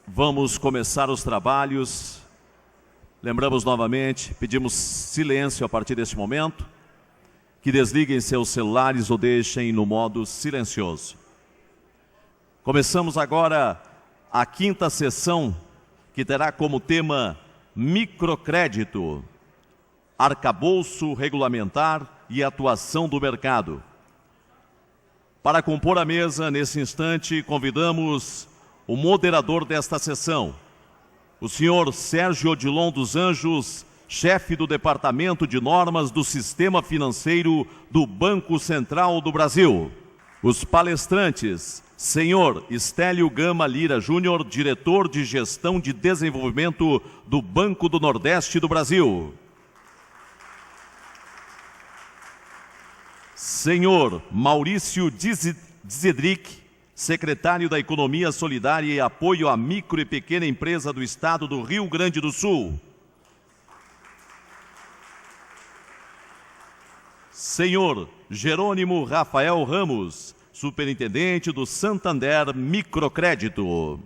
Vamos começar os trabalhos. Lembramos novamente, pedimos silêncio a partir deste momento, que desliguem seus celulares ou deixem no modo silencioso. Começamos agora a quinta sessão, que terá como tema microcrédito, arcabouço regulamentar e atuação do mercado. Para compor a mesa, nesse instante, convidamos o moderador desta sessão, o senhor Sérgio Odilon dos Anjos, chefe do Departamento de Normas do Sistema Financeiro do Banco Central do Brasil. Os palestrantes, senhor Estélio Gama Lira Júnior, diretor de Gestão de Desenvolvimento do Banco do Nordeste do Brasil. Senhor Maurício Dzedrick, secretário da Economia Solidária e Apoio à Micro e Pequena Empresa do Estado do Rio Grande do Sul. Senhor Jerônimo Rafael Ramos, superintendente do Santander Microcrédito.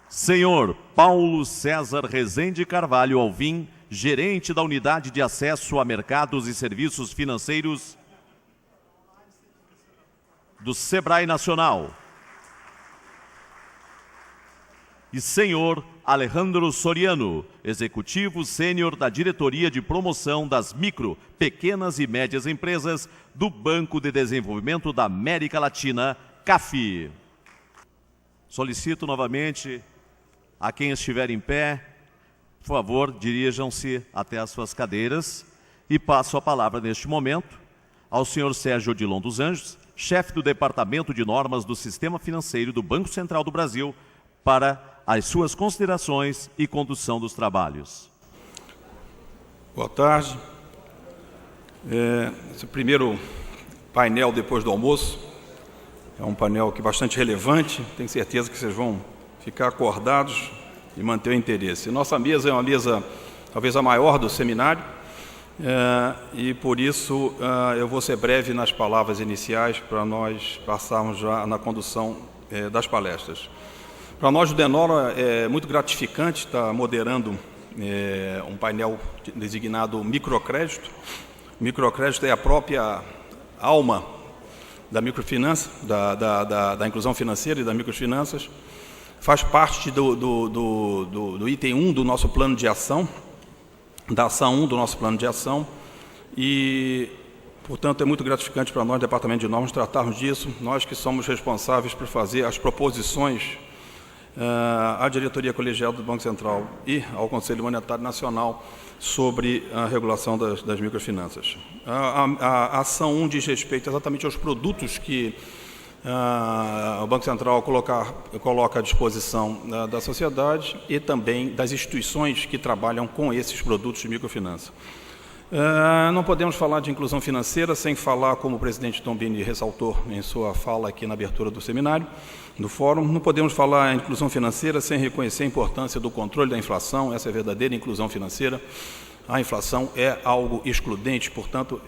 Senhor Paulo César Rezende Carvalho Alvim, gerente da Unidade de Acesso a Mercados e Serviços Financeiros do Sebrae Nacional. E senhor Alejandro Soriano, executivo sênior da Diretoria de Promoção das Micro, Pequenas e Médias Empresas do Banco de Desenvolvimento da América Latina, CAF. Solicito novamente a quem estiver em pé, por favor, dirijam-se até as suas cadeiras e passo a palavra neste momento ao senhor Sérgio Odilon dos Anjos, chefe do Departamento de Normas do Sistema Financeiro do Banco Central do Brasil, para as suas considerações e condução dos trabalhos. Boa tarde. Esse primeiro painel depois do almoço é um painel que é bastante relevante, tenho certeza que vocês vão ficar acordados e manter o interesse. Nossa mesa é uma mesa talvez a maior do seminário, e por isso eu vou ser breve nas palavras iniciais para nós passarmos já na condução das palestras. Para nós, o Denora, é muito gratificante estar moderando um painel designado microcrédito. O microcrédito é a própria alma da microfinança, da inclusão financeira e das microfinanças. Faz parte do item 1 do nosso plano de ação, da ação 1 do nosso plano de ação, e, portanto, é muito gratificante para nós, Departamento de Normas, tratarmos disso, nós que somos responsáveis por fazer as proposições à diretoria colegial do Banco Central e ao Conselho Monetário Nacional sobre a regulação das microfinanças. A ação 1 diz respeito exatamente aos produtos que o Banco Central coloca à disposição da sociedade e também das instituições que trabalham com esses produtos de microfinança. Não podemos falar de inclusão financeira sem falar, como o presidente Tombini ressaltou em sua fala aqui na abertura do seminário, do fórum, não podemos falar em inclusão financeira sem reconhecer a importância do controle da inflação. Essa é a verdadeira inclusão financeira. A inflação é algo excludente, portanto,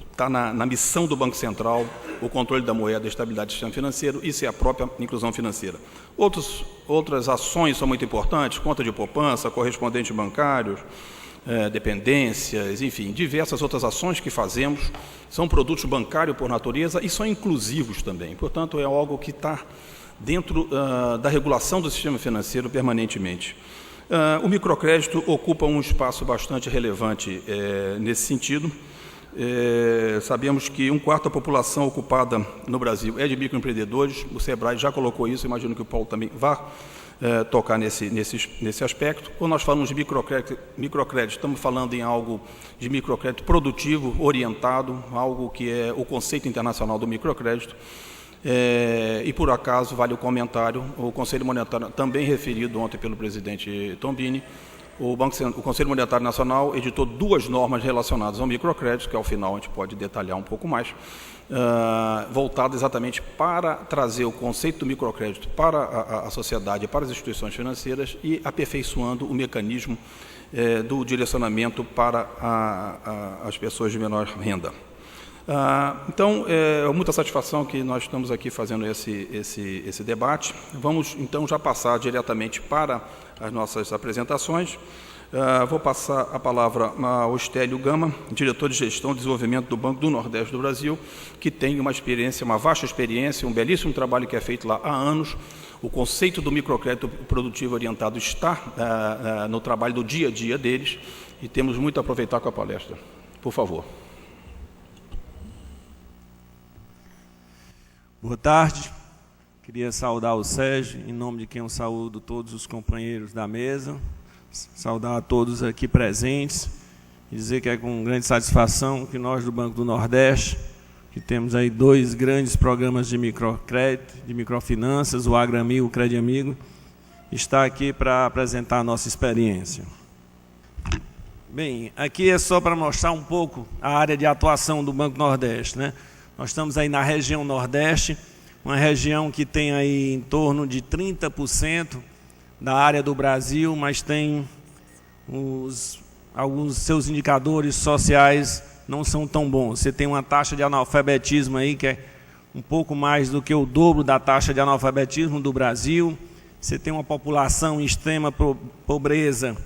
está na missão do Banco Central o controle da moeda, a estabilidade do sistema financeiro, isso é a própria inclusão financeira. Outras ações são muito importantes, conta de poupança, correspondente bancário, dependências, enfim, diversas outras ações que fazemos, são produtos bancários por natureza e são inclusivos também. Portanto, é algo que está dentro da regulação do sistema financeiro permanentemente. O microcrédito ocupa um espaço bastante relevante nesse sentido. Sabemos que 1/4 da população ocupada no Brasil é de microempreendedores, o Sebrae já colocou isso, imagino que o Paulo também vá tocar nesse aspecto. Quando nós falamos de microcrédito, estamos falando em algo de microcrédito produtivo, orientado, algo que é o conceito internacional do microcrédito. E, por acaso, vale o comentário, o Conselho Monetário, também referido ontem pelo presidente Tombini, o Conselho Monetário Nacional editou 2 normas relacionadas ao microcrédito, que ao final a gente pode detalhar um pouco mais, voltado exatamente para trazer o conceito do microcrédito para a sociedade, para as instituições financeiras e aperfeiçoando o mecanismo do direcionamento para as pessoas de menor renda. Então, é muita satisfação que nós estamos aqui fazendo esse debate. Vamos, então, já passar diretamente para as nossas apresentações. Vou passar a palavra ao Estélio Gama, diretor de Gestão e Desenvolvimento do Banco do Nordeste do Brasil, que tem uma vasta experiência, um belíssimo trabalho que é feito lá há anos. O conceito do microcrédito produtivo orientado está no trabalho do dia a dia deles e temos muito a aproveitar com a palestra. Por favor. Boa tarde. Queria saudar o Sérgio, em nome de quem eu saúdo todos os companheiros da mesa, saudar a todos aqui presentes e dizer que é com grande satisfação que nós do Banco do Nordeste, que temos aí 2 grandes programas de microcrédito, de microfinanças, o AgroAmigo e o CredAmigo, está aqui para apresentar a nossa experiência. Bem, aqui é só para mostrar um pouco a área de atuação do Banco Nordeste, né? Nós estamos aí na região Nordeste, uma região que tem aí em torno de 30% da área do Brasil, mas tem alguns seus indicadores sociais não são tão bons. Você tem uma taxa de analfabetismo aí que é um pouco mais do que o dobro da taxa de analfabetismo do Brasil. Você tem uma população em extrema pobreza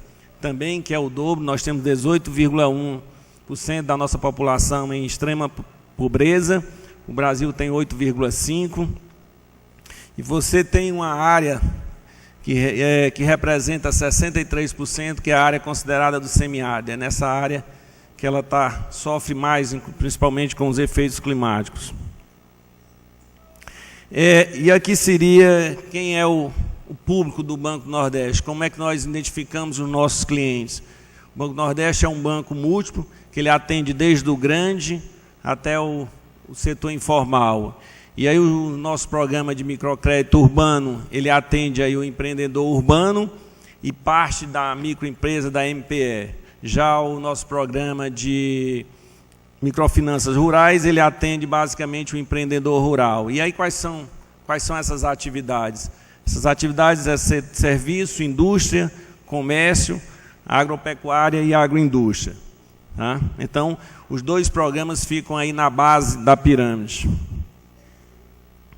também, que é o dobro. Nós temos 18,1% da nossa população em extrema pobreza, o Brasil tem 8,5%, e você tem uma área que representa 63%, que é a área considerada do semiárido. É nessa área que ela sofre mais, principalmente com os efeitos climáticos. E aqui seria quem é o público do Banco Nordeste, como é que nós identificamos os nossos clientes. O Banco Nordeste é um banco múltiplo, que ele atende desde o grande até o setor informal. E aí o nosso programa de microcrédito urbano, ele atende aí o empreendedor urbano e parte da microempresa da MPE. Já o nosso programa de microfinanças rurais, ele atende basicamente o empreendedor rural. E aí quais são essas atividades? Essas atividades é serviço, indústria, comércio, agropecuária e agroindústria. Tá? Então, os 2 programas ficam aí na base da pirâmide.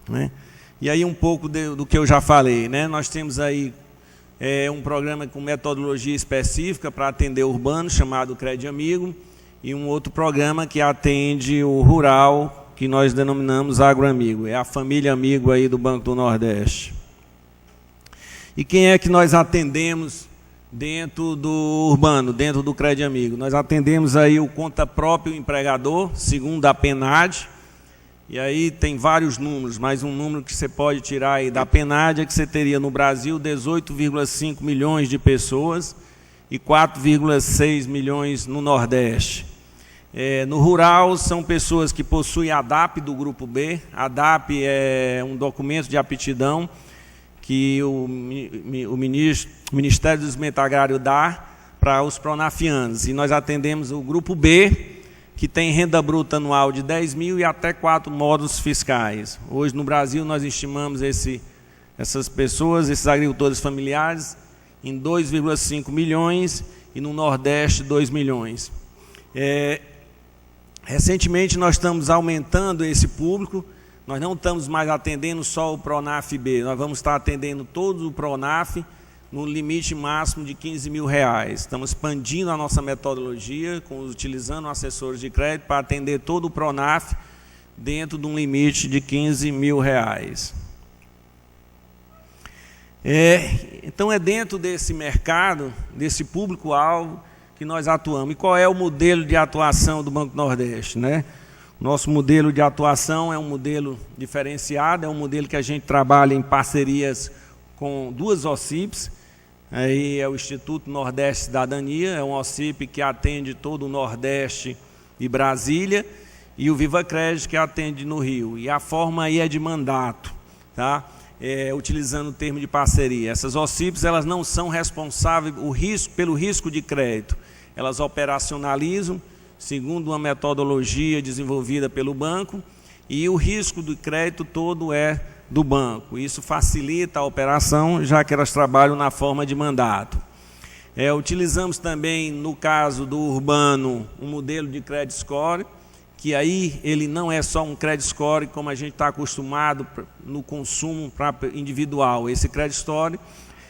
Né? E aí um pouco do que eu já falei, né? Nós temos aí um programa com metodologia específica para atender o urbano, chamado CredAmigo, e um outro programa que atende o rural, que nós denominamos AgroAmigo. É a família amigo aí do Banco do Nordeste. E quem é que nós atendemos dentro do urbano, dentro do CredAmigo? Nós atendemos aí o conta próprio empregador, segundo a PNAD, e aí tem vários números, mas um número que você pode tirar aí da PNAD é que você teria no Brasil 18,5 milhões de pessoas e 4,6 milhões no Nordeste. No rural são pessoas que possuem a DAP do Grupo B. A DAP é um documento de aptidão que o Ministério do Desenvolvimento Agrário dá para os pronafianos. E nós atendemos o Grupo B, que tem renda bruta anual de 10 mil e até 4 módulos fiscais. Hoje, no Brasil, nós estimamos essas pessoas, esses agricultores familiares, em 2,5 milhões e no Nordeste, 2 milhões. Recentemente, nós estamos aumentando esse público. Nós não estamos mais atendendo só o Pronaf B, nós vamos estar atendendo todo o Pronaf no limite máximo de R$15 mil. Estamos expandindo a nossa metodologia, utilizando assessores de crédito para atender todo o Pronaf dentro de um limite de R$15 mil. Então é dentro desse mercado, desse público-alvo, que nós atuamos. E qual é o modelo de atuação do Banco Nordeste, né? Nosso modelo de atuação é um modelo diferenciado, é um modelo que a gente trabalha em parcerias com 2 OCIPs. Aí é o Instituto Nordeste Cidadania, é um OCIP que atende todo o Nordeste e Brasília, e o Viva Crédito, que atende no Rio. E a forma aí é de mandato, tá? Utilizando o termo de parceria. Essas OCIPs, elas não são responsáveis pelo risco de crédito. Elas operacionalizam segundo uma metodologia desenvolvida pelo banco, e o risco do crédito todo é do banco. Isso facilita a operação, já que elas trabalham na forma de mandato. Utilizamos também, no caso do urbano, um modelo de credit score, que aí ele não é só um credit score como a gente está acostumado no consumo individual. Esse credit score,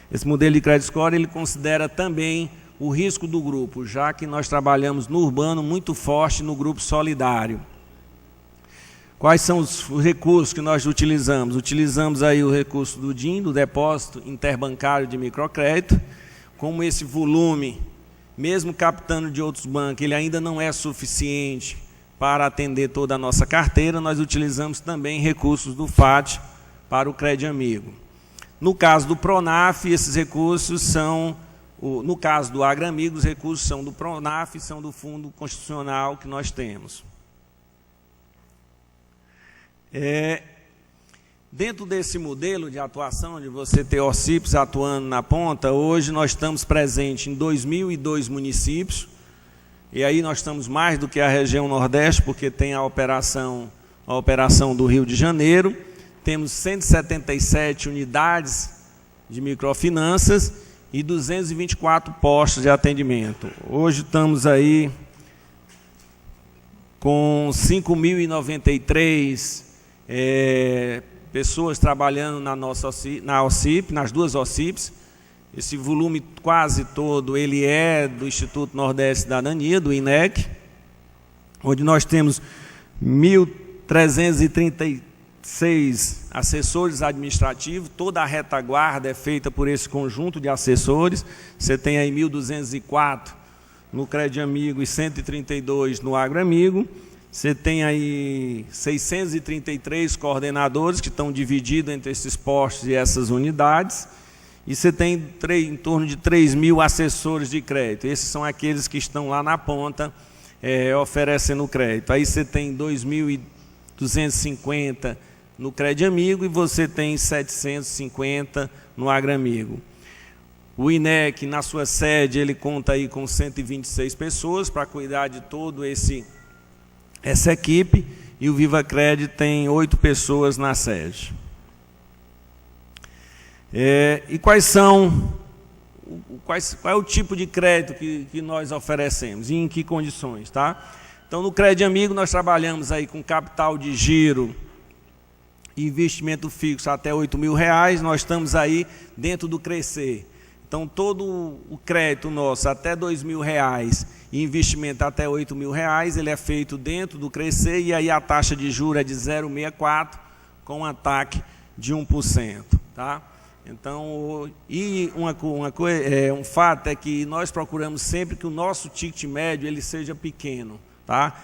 esse modelo de credit score, ele considera também o risco do grupo, já que nós trabalhamos no urbano muito forte no grupo solidário. Quais são os recursos que nós utilizamos? Utilizamos aí o recurso do DIM, do Depósito Interbancário de Microcrédito. Como esse volume, mesmo captando de outros bancos, ele ainda não é suficiente para atender toda a nossa carteira, nós utilizamos também recursos do FAT para o Crédito Amigo. No caso do Pronaf, esses recursos são, no caso do Agramigo, os recursos são do Pronaf, são do Fundo Constitucional que nós temos. Dentro desse modelo de atuação, de você ter OCIPs atuando na ponta, hoje nós estamos presentes em 2.002 municípios, e aí nós estamos mais do que a região Nordeste, porque tem a operação do Rio de Janeiro, temos 177 unidades de microfinanças e 224 postos de atendimento. Hoje estamos aí com 5.093 pessoas trabalhando na OCIP, nas duas OCIPs. Esse volume quase todo ele é do Instituto Nordeste de Cidadania, do INEC, onde nós temos 1.336 assessores administrativos. Toda a retaguarda é feita por esse conjunto de assessores. Você tem aí 1.204 no Crédito Amigo e 132 no Agramigo. Você tem aí 633 coordenadores que estão divididos entre esses postos e essas unidades. E você tem em torno de 3.000 assessores de crédito. Esses são aqueles que estão lá na ponta oferecendo crédito. Aí você tem 2.250 no Crédito Amigo e você tem 750 no Agramigo. O INEC, na sua sede, ele conta aí com 126 pessoas para cuidar de todo essa equipe, e o Viva Cred tem 8 pessoas na sede. E qual é o tipo de crédito que nós oferecemos e em que condições, tá? Então, no Crédito Amigo, nós trabalhamos aí com capital de giro e investimento fixo até R$8.000, nós estamos aí dentro do Crescer. Então, todo o crédito nosso até R$2.000 e investimento até R$8.000, ele é feito dentro do Crescer, e aí a taxa de juros é de 0,64, com um ataque de 1%. Tá? Então, um fato é que nós procuramos sempre que o nosso ticket médio ele seja pequeno. Tá?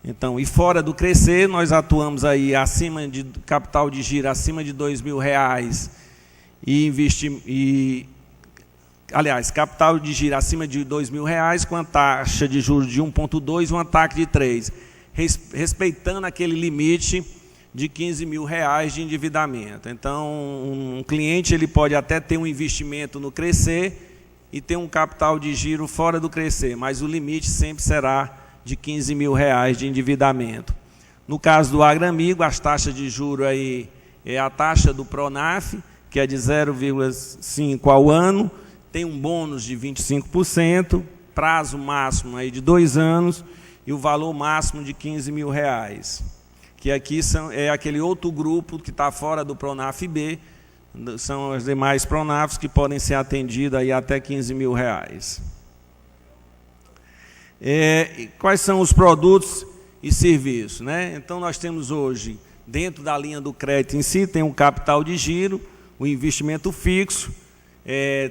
Então, e fora do Crescer, nós atuamos aí acima de capital de giro acima de R$2.000 aliás, capital de giro acima de R$2.000 com a taxa de juros de 1,2 e um ataque de 3, respeitando aquele limite de R$15.000 de endividamento. Então, um cliente ele pode até ter um investimento no Crescer e ter um capital de giro fora do Crescer, mas o limite sempre será de R$15.000 de endividamento. No caso do Agramigo, as taxas de juros aí é a taxa do Pronaf, que é de 0,5 ao ano, tem um bônus de 25%, prazo máximo aí de 2 anos e o valor máximo de R$15.000. Que aqui é aquele outro grupo que está fora do Pronaf B, são as demais Pronafs que podem ser atendidas aí até R$15.000. E quais são os produtos e serviços, né? Então, nós temos hoje, dentro da linha do crédito em si, tem um capital de giro, o investimento fixo.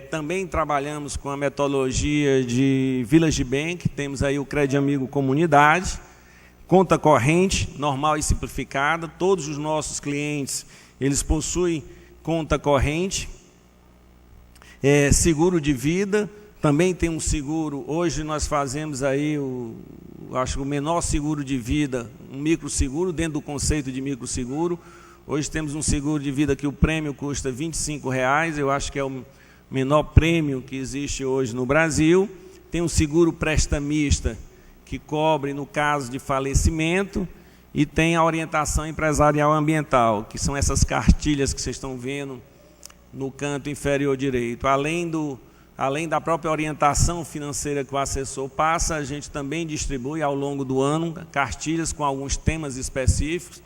Também trabalhamos com a metodologia de Village Bank, temos aí o Crédito Amigo Comunidade, conta corrente, normal e simplificada. Todos os nossos clientes, eles possuem conta corrente, seguro de vida, também tem um seguro. Hoje nós fazemos aí, acho que o menor seguro de vida, um microseguro, dentro do conceito de microseguro. Hoje temos um seguro de vida que o prêmio custa R$25, eu acho que é o menor prêmio que existe hoje no Brasil. Tem um seguro prestamista, que cobre no caso de falecimento, e tem a orientação empresarial ambiental, que são essas cartilhas que vocês estão vendo no canto inferior direito. Além além da própria orientação financeira que o assessor passa, a gente também distribui ao longo do ano cartilhas com alguns temas específicos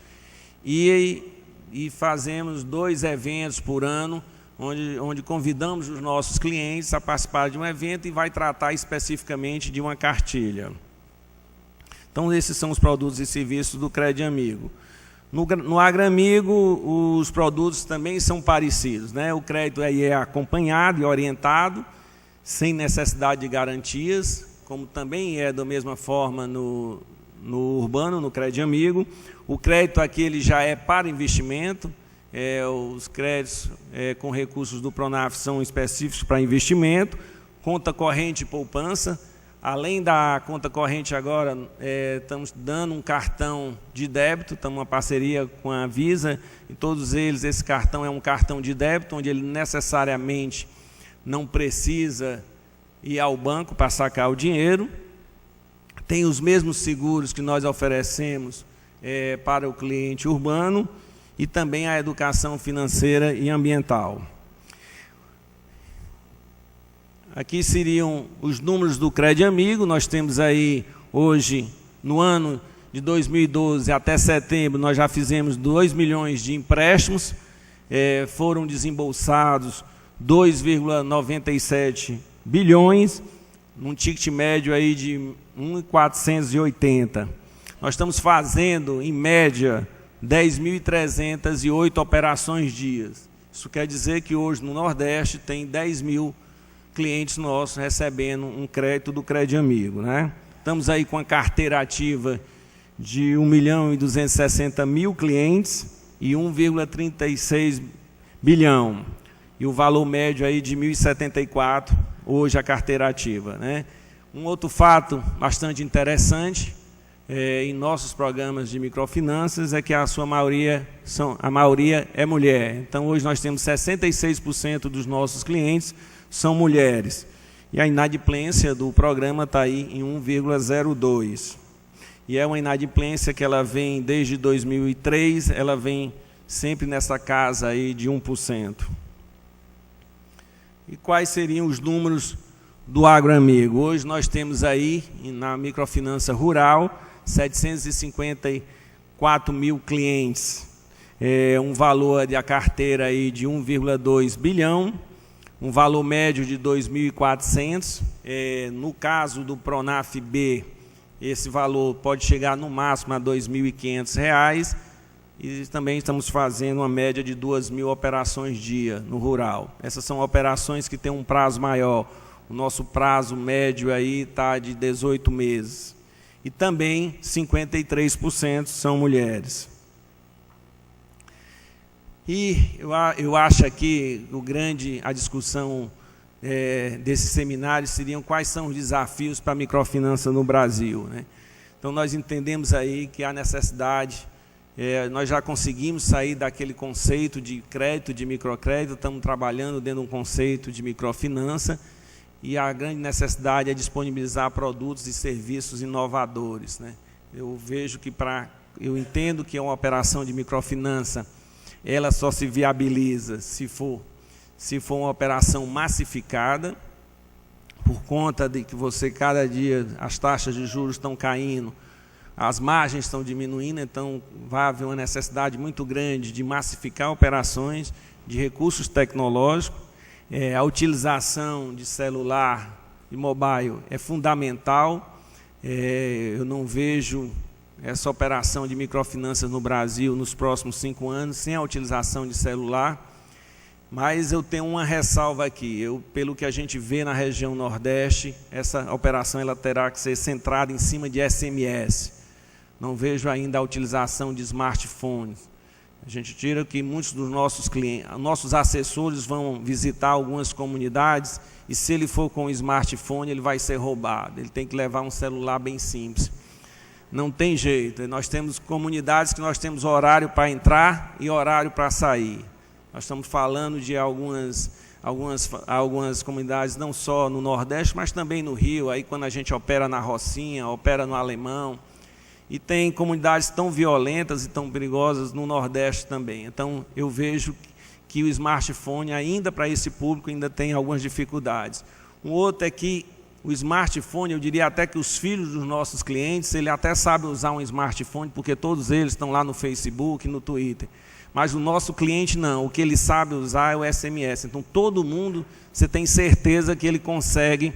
e fazemos 2 eventos por ano, onde convidamos os nossos clientes a participar de um evento e vai tratar especificamente de uma cartilha. Então, esses são os produtos e serviços do Crédito Amigo. No AgriAmigo, os produtos também são parecidos, né? O crédito aí é acompanhado e orientado, sem necessidade de garantias, como também é da mesma forma no Urbano, no Crédito Amigo. O crédito aqui ele já é para investimento, os créditos com recursos do Pronaf são específicos para investimento, conta corrente e poupança. Além da conta corrente agora, estamos dando um cartão de débito, estamos em uma parceria com a Visa, e todos eles, esse cartão é um cartão de débito, onde ele necessariamente não precisa ir ao banco para sacar o dinheiro. Tem os mesmos seguros que nós oferecemos para o cliente urbano, e também a educação financeira e ambiental. Aqui seriam os números do Crédito Amigo. Nós temos aí, hoje, no ano de 2012 até setembro, nós já fizemos 2 milhões de empréstimos, foram desembolsados 2,97 bilhões, num ticket médio aí de 1.480. Nós estamos fazendo, em média, 10.308 operações dias. Isso quer dizer que hoje no Nordeste tem 10 mil clientes nossos recebendo um crédito do Crédito Amigo, né? Estamos aí com a carteira ativa de 1.260.000 clientes e 1,36 bilhão. E o valor médio aí de 1.074 hoje a carteira ativa, né? Um outro fato bastante interessante em nossos programas de microfinanças é que a maioria é mulher. Então hoje nós temos 66% dos nossos clientes são mulheres. E a inadimplência do programa está aí em 1,02. E é uma inadimplência que ela vem desde 2003, ela vem sempre nessa casa aí de 1%. E quais seriam os números do AgriAmigo? Hoje nós temos aí, na microfinança rural, 754 mil clientes, um valor de a carteira aí de 1,2 bilhão, um valor médio de 2.400. No caso do Pronaf B, esse valor pode chegar no máximo a R$ 2.500, e também estamos fazendo uma média de 2.000 operações dia no rural. Essas são operações que têm um prazo maior. O nosso prazo médio aí está de 18 meses. E também 53% são mulheres. E eu acho aqui a discussão desse seminário seriam quais são os desafios para a microfinança no Brasil, né? Então nós entendemos aí que há necessidade, nós já conseguimos sair daquele conceito de crédito, de microcrédito, estamos trabalhando dentro de um conceito de microfinança, e a grande necessidade é disponibilizar produtos e serviços inovadores, né? Eu entendo que uma operação de microfinança, ela só se viabiliza se for uma operação massificada, por conta de que cada dia as taxas de juros estão caindo, as margens estão diminuindo, então vai haver uma necessidade muito grande de massificar operações, de recursos tecnológicos. A utilização de celular e mobile é fundamental. Eu não vejo essa operação de microfinanças no Brasil nos próximos 5 anos sem a utilização de celular, mas eu tenho uma ressalva aqui. Pelo que a gente vê na região Nordeste, essa operação ela terá que ser centrada em cima de SMS. Não vejo ainda a utilização de smartphones. A gente tira que muitos dos nossos clientes, nossos assessores vão visitar algumas comunidades e se ele for com o smartphone, ele vai ser roubado. Ele tem que levar um celular bem simples. Não tem jeito. Nós temos comunidades que nós temos horário para entrar e horário para sair. Nós estamos falando de algumas comunidades, não só no Nordeste, mas também no Rio, aí quando a gente opera na Rocinha, opera no Alemão. E tem comunidades tão violentas e tão perigosas no Nordeste também. Então, eu vejo que o smartphone, ainda para esse público, ainda tem algumas dificuldades. Um outro é que o smartphone, eu diria até que os filhos dos nossos clientes, ele até sabe usar um smartphone, porque todos eles estão lá no Facebook, no Twitter. Mas o nosso cliente não, o que ele sabe usar é o SMS. Então, todo mundo, você tem certeza que ele consegue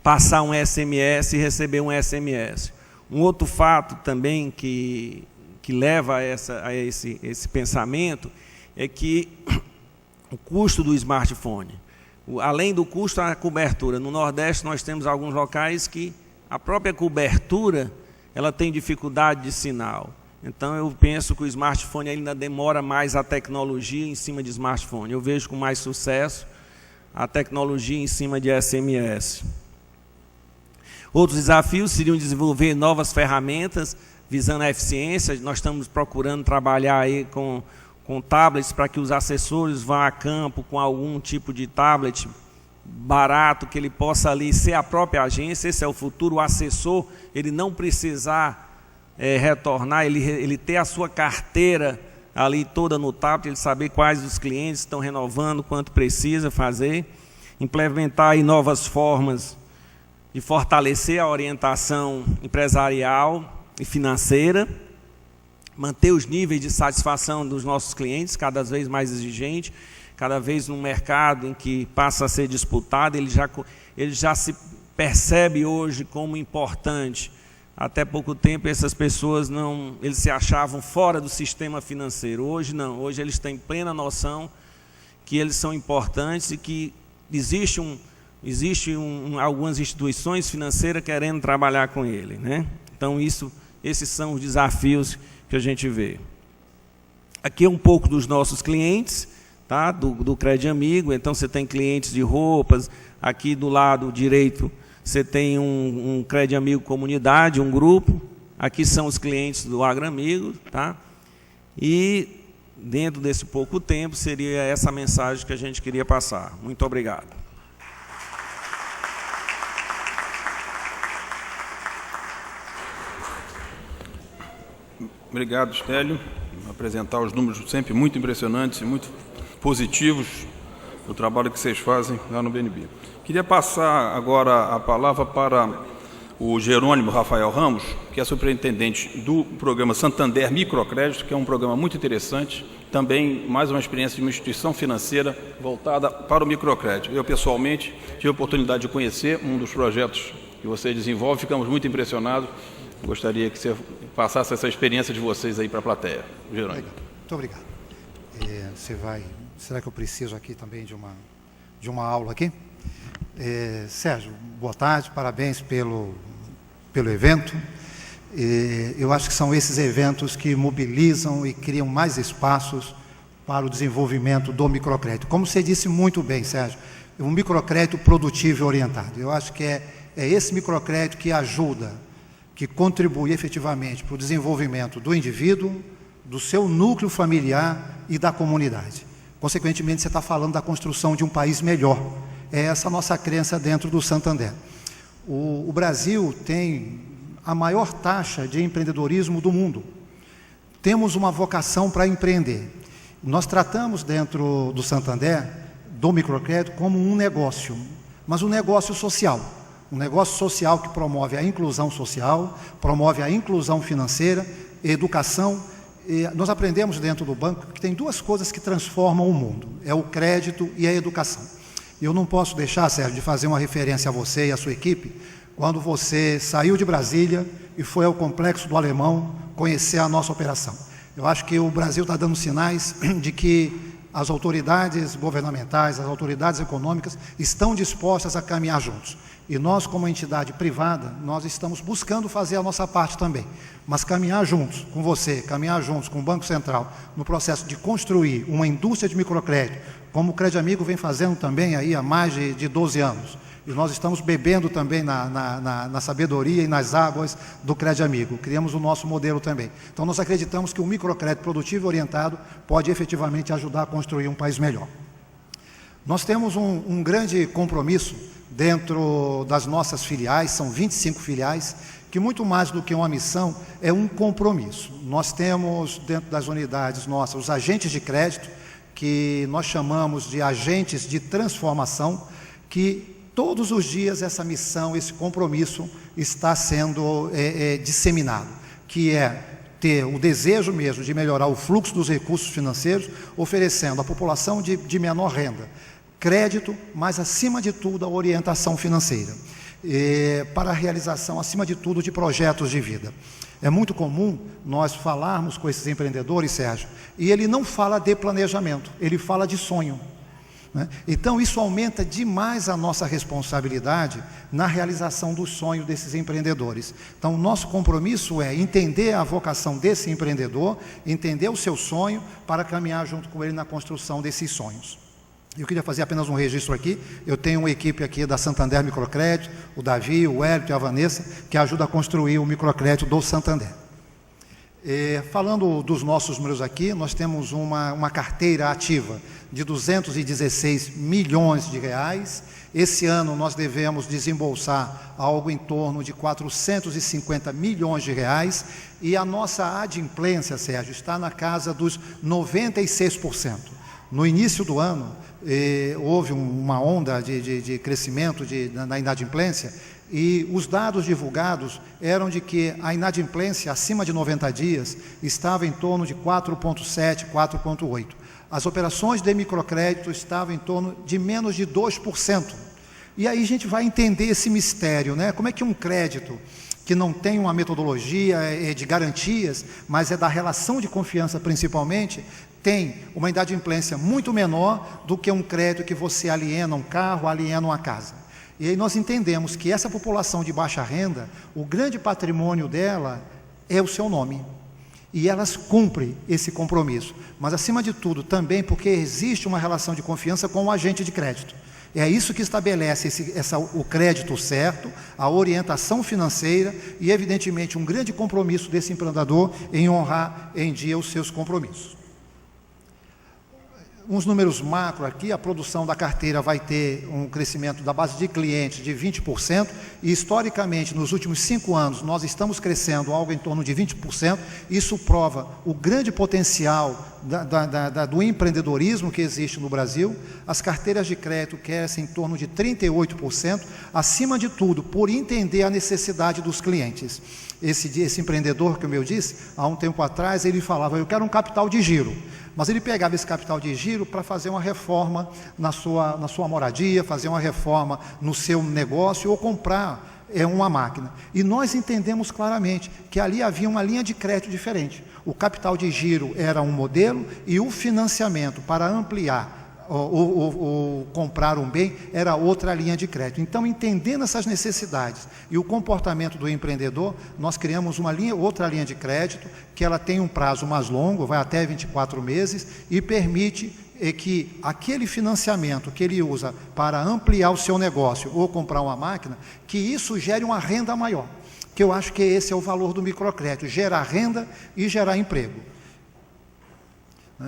passar um SMS e receber um SMS. Um outro fato também que leva a esse pensamento é que o custo do smartphone, além do custo, a cobertura. No Nordeste nós temos alguns locais que a própria cobertura ela tem dificuldade de sinal. Então eu penso que o smartphone ainda demora mais a tecnologia em cima de smartphone. Eu vejo com mais sucesso a tecnologia em cima de SMS. Outros desafios seriam desenvolver novas ferramentas visando a eficiência. Nós estamos procurando trabalhar aí com tablets para que os assessores vão a campo com algum tipo de tablet barato, que ele possa ali ser a própria agência. Esse é o futuro, o assessor, ele não precisar retornar, ele ter a sua carteira ali toda no tablet, ele saber quais os clientes estão renovando, quanto precisa fazer, implementar aí novas formas de fortalecer a orientação empresarial e financeira, manter os níveis de satisfação dos nossos clientes cada vez mais exigentes, cada vez num mercado em que passa a ser disputado, ele já se percebe hoje como importante. Até pouco tempo essas pessoas eles se achavam fora do sistema financeiro. Hoje não, hoje eles têm plena noção que eles são importantes e que existe algumas instituições financeiras querendo trabalhar com ele, né? Então esses são os desafios que a gente vê. Aqui é um pouco dos nossos clientes, tá? do Crédito Amigo. Então você tem clientes de roupas, aqui do lado direito você tem um Crédito Amigo Comunidade, um grupo, aqui são os clientes do AgroAmigo, tá? E dentro desse pouco tempo seria essa mensagem que a gente queria passar. Muito obrigado. Obrigado, Stélio. Apresentar os números sempre muito impressionantes e muito positivos do trabalho que vocês fazem lá no BNB. Queria passar agora a palavra para o Jerônimo Rafael Ramos, que é superintendente do programa Santander Microcrédito, que é um programa muito interessante, também mais uma experiência de uma instituição financeira voltada para o microcrédito. Eu, pessoalmente, tive a oportunidade de conhecer um dos projetos que você desenvolve, ficamos muito impressionados. Gostaria que você passasse essa experiência de vocês aí para a plateia. Jerônimo. Muito obrigado. Será que eu preciso aqui também de uma aula aqui? Sérgio, boa tarde, parabéns pelo evento. Eu acho que são esses eventos que mobilizam e criam mais espaços para o desenvolvimento do microcrédito. Como você disse muito bem, Sérgio, um microcrédito produtivo e orientado. Eu acho que é esse microcrédito que ajuda, que contribui efetivamente para o desenvolvimento do indivíduo, do seu núcleo familiar e da comunidade. Consequentemente, você está falando da construção de um país melhor. É essa a nossa crença dentro do Santander. O Brasil tem a maior taxa de empreendedorismo do mundo. Temos uma vocação para empreender. Nós tratamos dentro do Santander, do microcrédito, como um negócio, mas um negócio social. Um negócio social que promove a inclusão social, promove a inclusão financeira, educação. E nós aprendemos dentro do banco que tem duas coisas que transformam o mundo, é o crédito e a educação. Eu não posso deixar, Sérgio, de fazer uma referência a você e a sua equipe, quando você saiu de Brasília e foi ao Complexo do Alemão conhecer a nossa operação. Eu acho que o Brasil está dando sinais de que as autoridades governamentais, as autoridades econômicas estão dispostas a caminhar juntos. E nós, como entidade privada, nós estamos buscando fazer a nossa parte também. Mas caminhar juntos com você, caminhar juntos com o Banco Central, no processo de construir uma indústria de microcrédito, como o Crédito Amigo vem fazendo também aí há mais de 12 anos. E nós estamos bebendo também na sabedoria e nas águas do Crédito Amigo. Criamos o nosso modelo também. Então, nós acreditamos que o microcrédito produtivo e orientado pode efetivamente ajudar a construir um país melhor. Nós temos um grande compromisso dentro das nossas filiais, são 25 filiais, que muito mais do que uma missão, é um compromisso. Nós temos dentro das unidades nossas os agentes de crédito, que nós chamamos de agentes de transformação, que todos os dias essa missão, esse compromisso está sendo disseminado, que é ter o desejo mesmo de melhorar o fluxo dos recursos financeiros, oferecendo à população de menor renda crédito, mas acima de tudo a orientação financeira, para a realização, acima de tudo, de projetos de vida. É muito comum nós falarmos com esses empreendedores, Sérgio, e ele não fala de planejamento, ele fala de sonho, né? Então isso aumenta demais a nossa responsabilidade na realização do sonho desses empreendedores. Então o nosso compromisso é entender a vocação desse empreendedor, entender o seu sonho, para caminhar junto com ele na construção desses sonhos. Eu queria fazer apenas um registro aqui. Eu tenho uma equipe aqui da Santander Microcrédito, o Davi, o Hélio e a Vanessa, que ajuda a construir o microcrédito do Santander. Falando dos nossos números aqui, nós temos uma carteira ativa de 216 milhões de reais. Esse ano nós devemos desembolsar algo em torno de 450 milhões de reais, e a nossa adimplência, Sérgio, está na casa dos 96%. No início do ano, houve uma onda de crescimento na inadimplência, e os dados divulgados eram de que a inadimplência acima de 90 dias estava em torno de 4,7%, 4,8%. As operações de microcrédito estavam em torno de menos de 2%. E aí a gente vai entender esse mistério, né? Como é que um crédito que não tem uma metodologia de garantias, mas é da relação de confiança principalmente, tem uma inadimplência muito menor do que um crédito que você aliena um carro, aliena uma casa. E aí nós entendemos que essa população de baixa renda, o grande patrimônio dela é o seu nome. E elas cumprem esse compromisso. Mas, acima de tudo, também porque existe uma relação de confiança com o agente de crédito. É isso que estabelece o crédito certo, a orientação financeira e, evidentemente, um grande compromisso desse empreendedor em honrar em dia os seus compromissos. Uns números macro aqui: a produção da carteira vai ter um crescimento da base de clientes de 20%, e historicamente, nos últimos 5 anos, nós estamos crescendo algo em torno de 20%. Isso prova o grande potencial do empreendedorismo que existe no Brasil. As carteiras de crédito crescem em torno de 38%, acima de tudo, por entender a necessidade dos clientes. Esse empreendedor, que eu disse, há um tempo atrás, ele falava: eu quero um capital de giro. Mas ele pegava esse capital de giro para fazer uma reforma na sua moradia, fazer uma reforma no seu negócio, ou comprar uma máquina. E nós entendemos claramente que ali havia uma linha de crédito diferente. O capital de giro era um modelo, e o financiamento para ampliar ou comprar um bem era outra linha de crédito. Então, entendendo essas necessidades e o comportamento do empreendedor, nós criamos outra linha de crédito, que ela tem um prazo mais longo, vai até 24 meses, e permite que aquele financiamento que ele usa para ampliar o seu negócio ou comprar uma máquina, que isso gere uma renda maior. Que eu acho que esse é o valor do microcrédito: gerar renda e gerar emprego.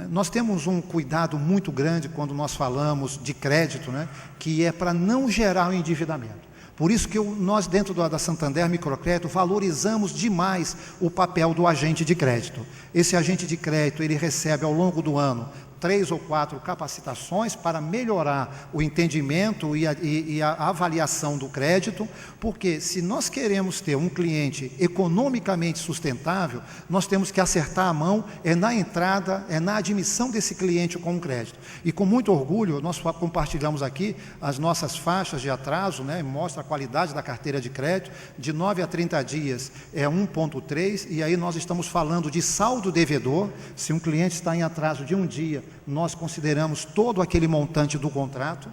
Nós temos um cuidado muito grande quando nós falamos de crédito, né, que é para não gerar um endividamento. Por isso que nós, dentro da Santander Microcrédito, valorizamos demais o papel do agente de crédito. Esse agente de crédito, ele recebe ao longo do ano 3 ou 4 capacitações para melhorar o entendimento e a avaliação do crédito, porque se nós queremos ter um cliente economicamente sustentável, nós temos que acertar a mão na entrada, na admissão desse cliente com o crédito. E com muito orgulho, nós compartilhamos aqui as nossas faixas de atraso, né, mostra a qualidade da carteira de crédito. De 9 a 30 dias é 1,3, e aí nós estamos falando de saldo devedor. Se um cliente está em atraso de um dia, nós consideramos todo aquele montante do contrato.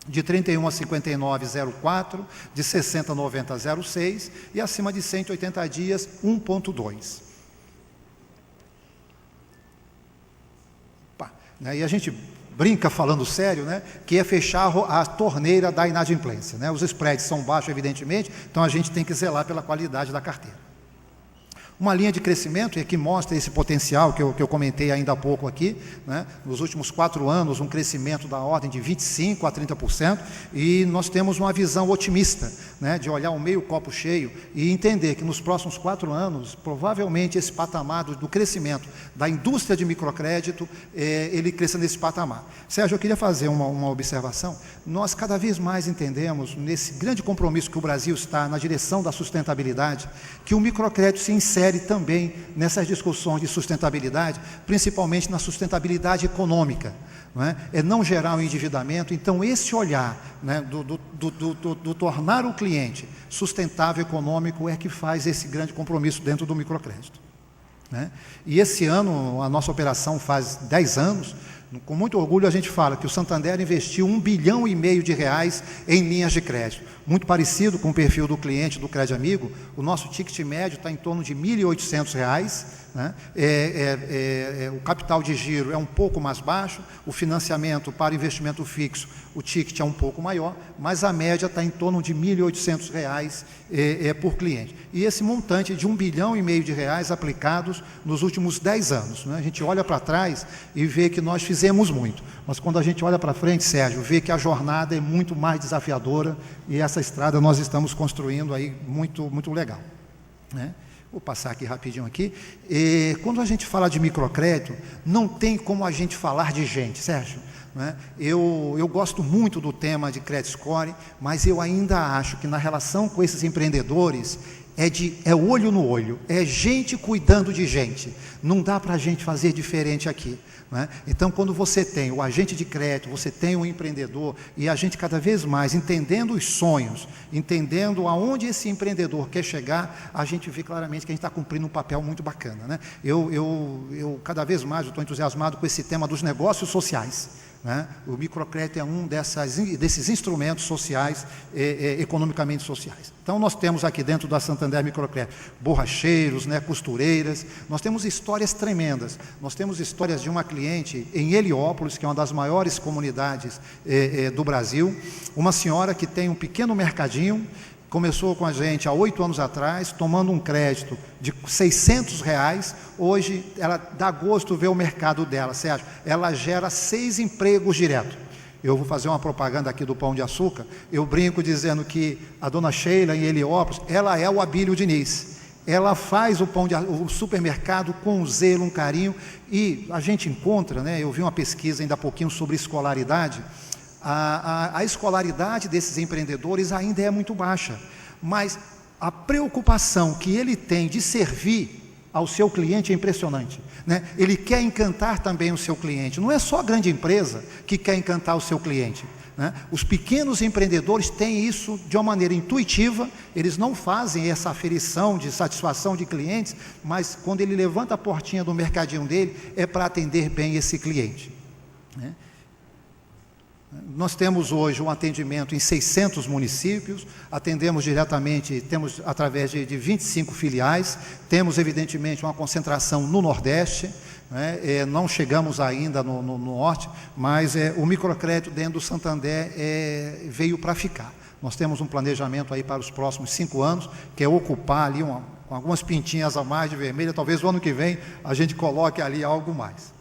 De 31 a 59, 0,4, de 60 a 90, 0,6, e acima de 180 dias, 1,2. E a gente brinca, falando sério, né, que é fechar a torneira da inadimplência, né? Os spreads são baixos, evidentemente, então a gente tem que zelar pela qualidade da carteira. Uma linha de crescimento que mostra esse potencial que eu comentei ainda há pouco aqui, né? Nos últimos 4 anos, um crescimento da ordem de 25% a 30%, e nós temos uma visão otimista, né? De olhar o meio copo cheio e entender que nos próximos 4 anos, provavelmente esse patamar do crescimento da indústria de microcrédito, ele cresça nesse patamar. Sérgio, eu queria fazer uma observação. Nós cada vez mais entendemos, nesse grande compromisso que o Brasil está na direção da sustentabilidade, que o microcrédito se insere também nessas discussões de sustentabilidade, principalmente na sustentabilidade econômica, não é? É não gerar o endividamento. Então, esse olhar, né, do tornar o cliente sustentável econômico é que faz esse grande compromisso dentro do microcrédito, né? E esse ano, a nossa operação faz 10 anos, com muito orgulho a gente fala que o Santander investiu R$1,5 bilhão em linhas de crédito. Muito parecido com o perfil do cliente do Crédito Amigo, o nosso ticket médio está em torno de R$ 1.800, né? O capital de giro é um pouco mais baixo, o financiamento para investimento fixo, o ticket é um pouco maior, mas a média está em torno de R$ 1.800 por cliente. E esse montante de R$1,5 bilhão aplicados nos últimos 10 anos, né? A gente olha para trás e vê que nós fizemos muito, mas quando a gente olha para frente, Sérgio, vê que a jornada é muito mais desafiadora, e essa estrada nós estamos construindo aí muito, muito legal, né? Vou passar aqui rapidinho aqui. Quando a gente fala de microcrédito, não tem como a gente falar de gente, Sérgio, né? Eu gosto muito do tema de credit score, mas eu ainda acho que na relação com esses empreendedores é olho no olho, é gente cuidando de gente. Não dá para a gente fazer diferente aqui, né? Então, quando você tem o agente de crédito, você tem o empreendedor, e a gente cada vez mais entendendo os sonhos, entendendo aonde esse empreendedor quer chegar, a gente vê claramente que a gente está cumprindo um papel muito bacana, né? Eu cada vez mais estou entusiasmado com esse tema dos negócios sociais, né? O microcrédito é um desses instrumentos sociais, economicamente sociais. Então, nós temos aqui dentro da Santander Microcrédito borracheiros, né, costureiras, nós temos histórias tremendas. Nós temos histórias de uma cliente em Heliópolis, que é uma das maiores comunidades do Brasil, uma senhora que tem um pequeno mercadinho, começou com a gente há 8 anos atrás, tomando um crédito de R$600, hoje ela dá gosto ver o mercado dela, Sérgio, ela gera 6 empregos direto. Eu vou fazer uma propaganda aqui do Pão de Açúcar, eu brinco dizendo que a dona Sheila em Heliópolis, ela é o Abílio Diniz, ela faz o supermercado com zelo, um carinho, e a gente encontra, né, eu vi uma pesquisa ainda há pouquinho sobre escolaridade. A escolaridade desses empreendedores ainda é muito baixa, mas a preocupação que ele tem de servir ao seu cliente é impressionante, né? Ele quer encantar também o seu cliente. Não é só a grande empresa que quer encantar o seu cliente, né? Os pequenos empreendedores têm isso de uma maneira intuitiva, eles não fazem essa aferição de satisfação de clientes, mas quando ele levanta a portinha do mercadinho dele, é para atender bem esse cliente, né? Nós temos hoje um atendimento em 600 municípios, atendemos diretamente, temos através de 25 filiais, temos evidentemente uma concentração no Nordeste, né? Não chegamos ainda no Norte, mas o microcrédito dentro do Santander veio para ficar. Nós temos um planejamento aí para os próximos 5 anos, que é ocupar ali com algumas pintinhas a mais de vermelha, talvez o ano que vem a gente coloque ali algo mais,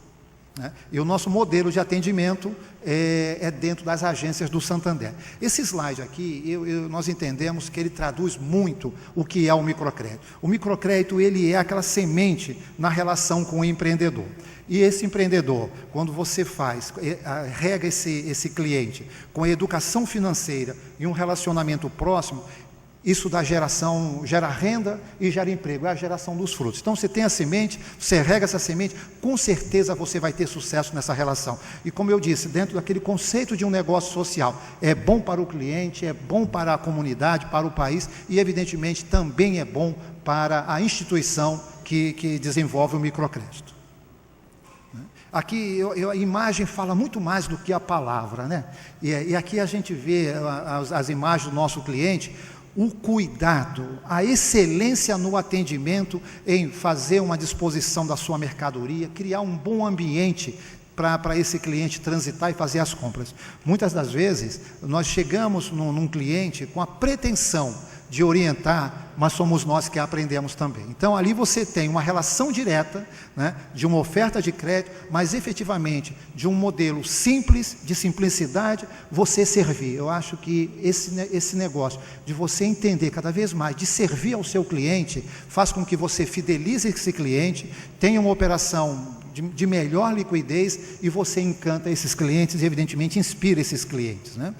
né? E o nosso modelo de atendimento é dentro das agências do Santander. Esse slide aqui, nós entendemos que ele traduz muito o que é o microcrédito. O microcrédito, ele é aquela semente na relação com o empreendedor. E esse empreendedor, quando você rega esse cliente com a educação financeira e um relacionamento próximo, isso gera renda e gera emprego, é a geração dos frutos. Então, você tem a semente, você rega essa semente, com certeza você vai ter sucesso nessa relação. E como eu disse, dentro daquele conceito de um negócio social, é bom para o cliente, é bom para a comunidade, para o país, e evidentemente também é bom para a instituição que desenvolve o microcrédito. Aqui a imagem fala muito mais do que a palavra, né? E aqui a gente vê as imagens do nosso cliente, o cuidado, a excelência no atendimento em fazer uma disposição da sua mercadoria, criar um bom ambiente para esse cliente transitar e fazer as compras. Muitas das vezes, nós chegamos num cliente com a pretensão de orientar, mas somos nós que aprendemos também. Então, ali você tem uma relação direta, né, de uma oferta de crédito, mas efetivamente de um modelo simples, de simplicidade, você servir. Eu acho que esse negócio de você entender cada vez mais, de servir ao seu cliente, faz com que você fidelize esse cliente, tenha uma operação de melhor liquidez e você encanta esses clientes e, evidentemente, inspira esses clientes, né?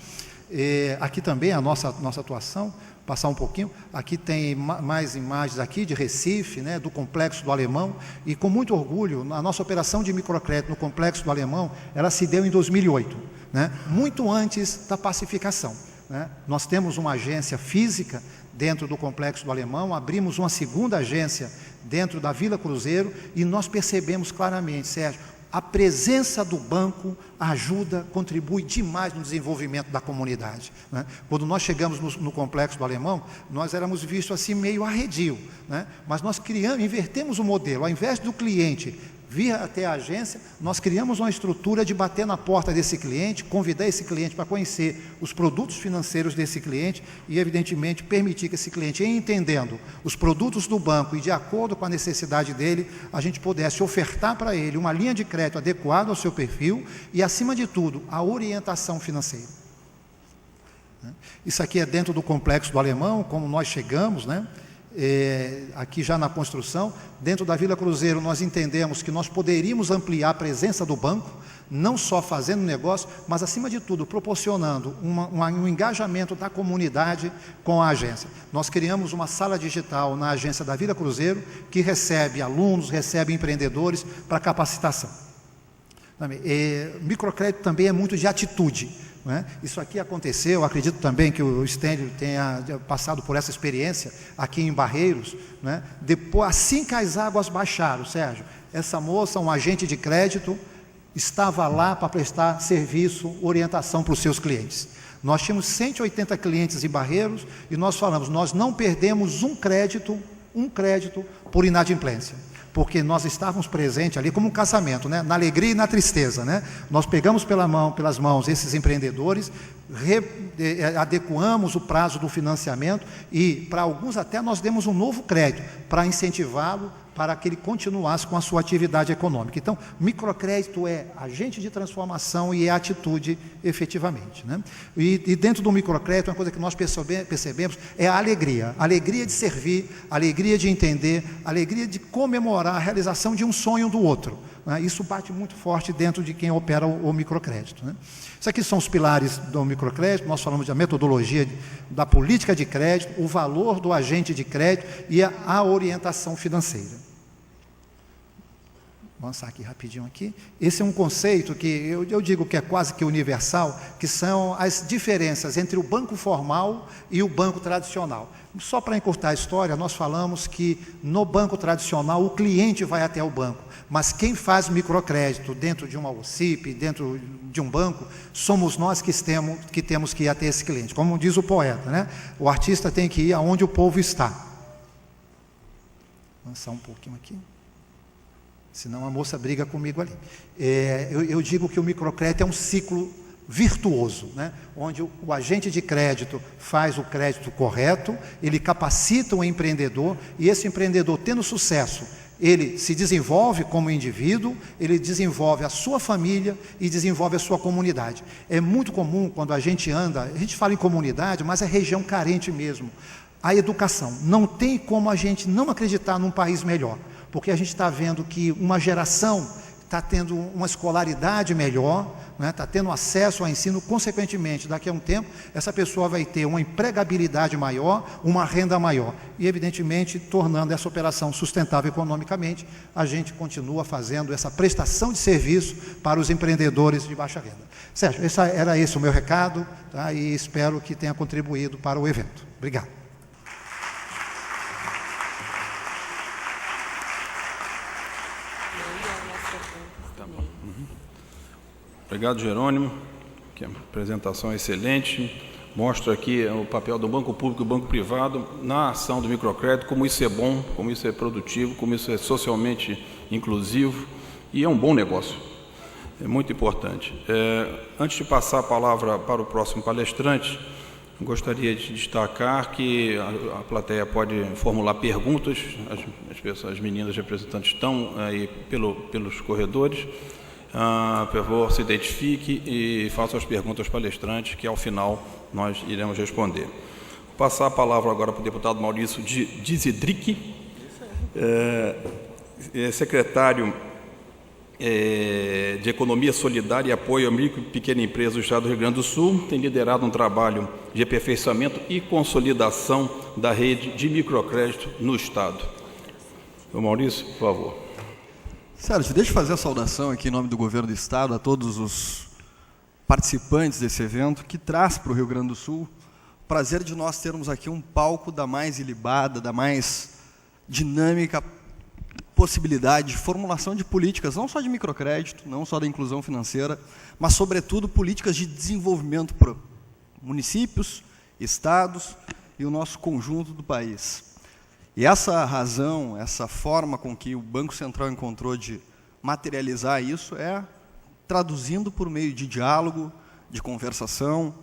Aqui também a nossa atuação, passar um pouquinho, aqui tem mais imagens aqui de Recife, né, do Complexo do Alemão, e com muito orgulho, a nossa operação de microcrédito no Complexo do Alemão, ela se deu em 2008, né, muito antes da pacificação, né? Nós temos uma agência física dentro do Complexo do Alemão, abrimos uma segunda agência dentro da Vila Cruzeiro e nós percebemos claramente, Sérgio, a presença do banco ajuda, contribui demais no desenvolvimento da comunidade, né? Quando nós chegamos no Complexo do Alemão, nós éramos vistos assim meio arredio, né? Mas nós invertemos o modelo, ao invés do cliente vir até a agência, nós criamos uma estrutura de bater na porta desse cliente, convidar esse cliente para conhecer os produtos financeiros desse cliente e, evidentemente, permitir que esse cliente, entendendo os produtos do banco e de acordo com a necessidade dele, a gente pudesse ofertar para ele uma linha de crédito adequada ao seu perfil e, acima de tudo, a orientação financeira. Isso aqui é dentro do Complexo do Alemão, como nós chegamos, né? Aqui já na construção, dentro da Vila Cruzeiro, nós entendemos que nós poderíamos ampliar a presença do banco, não só fazendo negócio, mas acima de tudo, proporcionando um engajamento da comunidade com a agência. Nós criamos uma sala digital na agência da Vila Cruzeiro, que recebe alunos, recebe empreendedores para capacitação. Microcrédito também é muito de atitude. Isso aqui aconteceu, acredito também que o Stêndio tenha passado por essa experiência aqui em Barreiros, né? Depois, assim que as águas baixaram, Sérgio, essa moça, um agente de crédito, estava lá para prestar serviço, orientação para os seus clientes. Nós tínhamos 180 clientes em Barreiros e nós falamos, nós não perdemos um crédito por inadimplência, porque nós estávamos presentes ali como um casamento, né? Na alegria e na tristeza, né? Nós pegamos pelas mãos esses empreendedores, adequamos o prazo do financiamento e para alguns até nós demos um novo crédito para incentivá-lo, para que ele continuasse com a sua atividade econômica. Então, microcrédito é agente de transformação e é atitude efetivamente, né? E dentro do microcrédito, uma coisa que nós percebemos é a alegria de servir, a alegria de entender, a alegria de comemorar a realização de um sonho do outro, né? Isso bate muito forte dentro de quem opera o microcrédito, né? Isso aqui são os pilares do microcrédito, nós falamos da metodologia da política de crédito, o valor do agente de crédito e a orientação financeira. Vou avançar aqui rapidinho aqui. Esse é um conceito que eu digo que é quase que universal, que são as diferenças entre o banco formal e o banco tradicional. Só para encurtar a história, nós falamos que no banco tradicional o cliente vai até o banco, mas quem faz microcrédito dentro de uma OCIP, dentro de um banco, somos nós que temos que ir até esse cliente. Como diz o poeta, né? O artista tem que ir aonde o povo está. Vou avançar um pouquinho aqui. Senão a moça briga comigo ali. Eu digo que o microcrédito é um ciclo virtuoso, né? Onde o agente de crédito faz o crédito correto, ele capacita o empreendedor e esse empreendedor, tendo sucesso, ele se desenvolve como indivíduo, ele desenvolve a sua família e desenvolve a sua comunidade. É muito comum quando a gente anda, a gente fala em comunidade, mas é região carente mesmo. A educação, não tem como a gente não acreditar num país melhor, porque a gente está vendo que uma geração está tendo uma escolaridade melhor, né? Está tendo acesso ao ensino, consequentemente, daqui a um tempo, essa pessoa vai ter uma empregabilidade maior, uma renda maior, e evidentemente, tornando essa operação sustentável economicamente, a gente continua fazendo essa prestação de serviço para os empreendedores de baixa renda. Sérgio, era esse o meu recado, tá? E espero que tenha contribuído para o evento. Obrigado. Obrigado, Jerônimo, que a apresentação é excelente, mostra aqui o papel do banco público e do banco privado na ação do microcrédito, como isso é bom, como isso é produtivo, como isso é socialmente inclusivo e é um bom negócio, é muito importante. Antes de passar a palavra para o próximo palestrante, Gostaria de destacar que a plateia pode formular perguntas, as meninas representantes estão aí pelos corredores. Por favor, se identifique e faça as perguntas aos palestrantes, que ao final nós iremos responder. Vou passar a palavra agora para o deputado Maurício Dizidric, secretário de Economia Solidária e Apoio à Micro e Pequena Empresa do Estado do Rio Grande do Sul, tem liderado um trabalho de aperfeiçoamento e consolidação da rede de microcrédito no Estado. Então, Maurício, por favor. Sérgio, deixa eu fazer a saudação aqui em nome do Governo do Estado a todos os participantes desse evento, que traz para o Rio Grande do Sul o prazer de nós termos aqui um palco da mais ilibada, da mais dinâmica possibilidade de formulação de políticas, não só de microcrédito, não só da inclusão financeira, mas, sobretudo, políticas de desenvolvimento para municípios, estados e o nosso conjunto do país. E essa razão, essa forma com que o Banco Central encontrou de materializar isso é traduzindo por meio de diálogo, de conversação,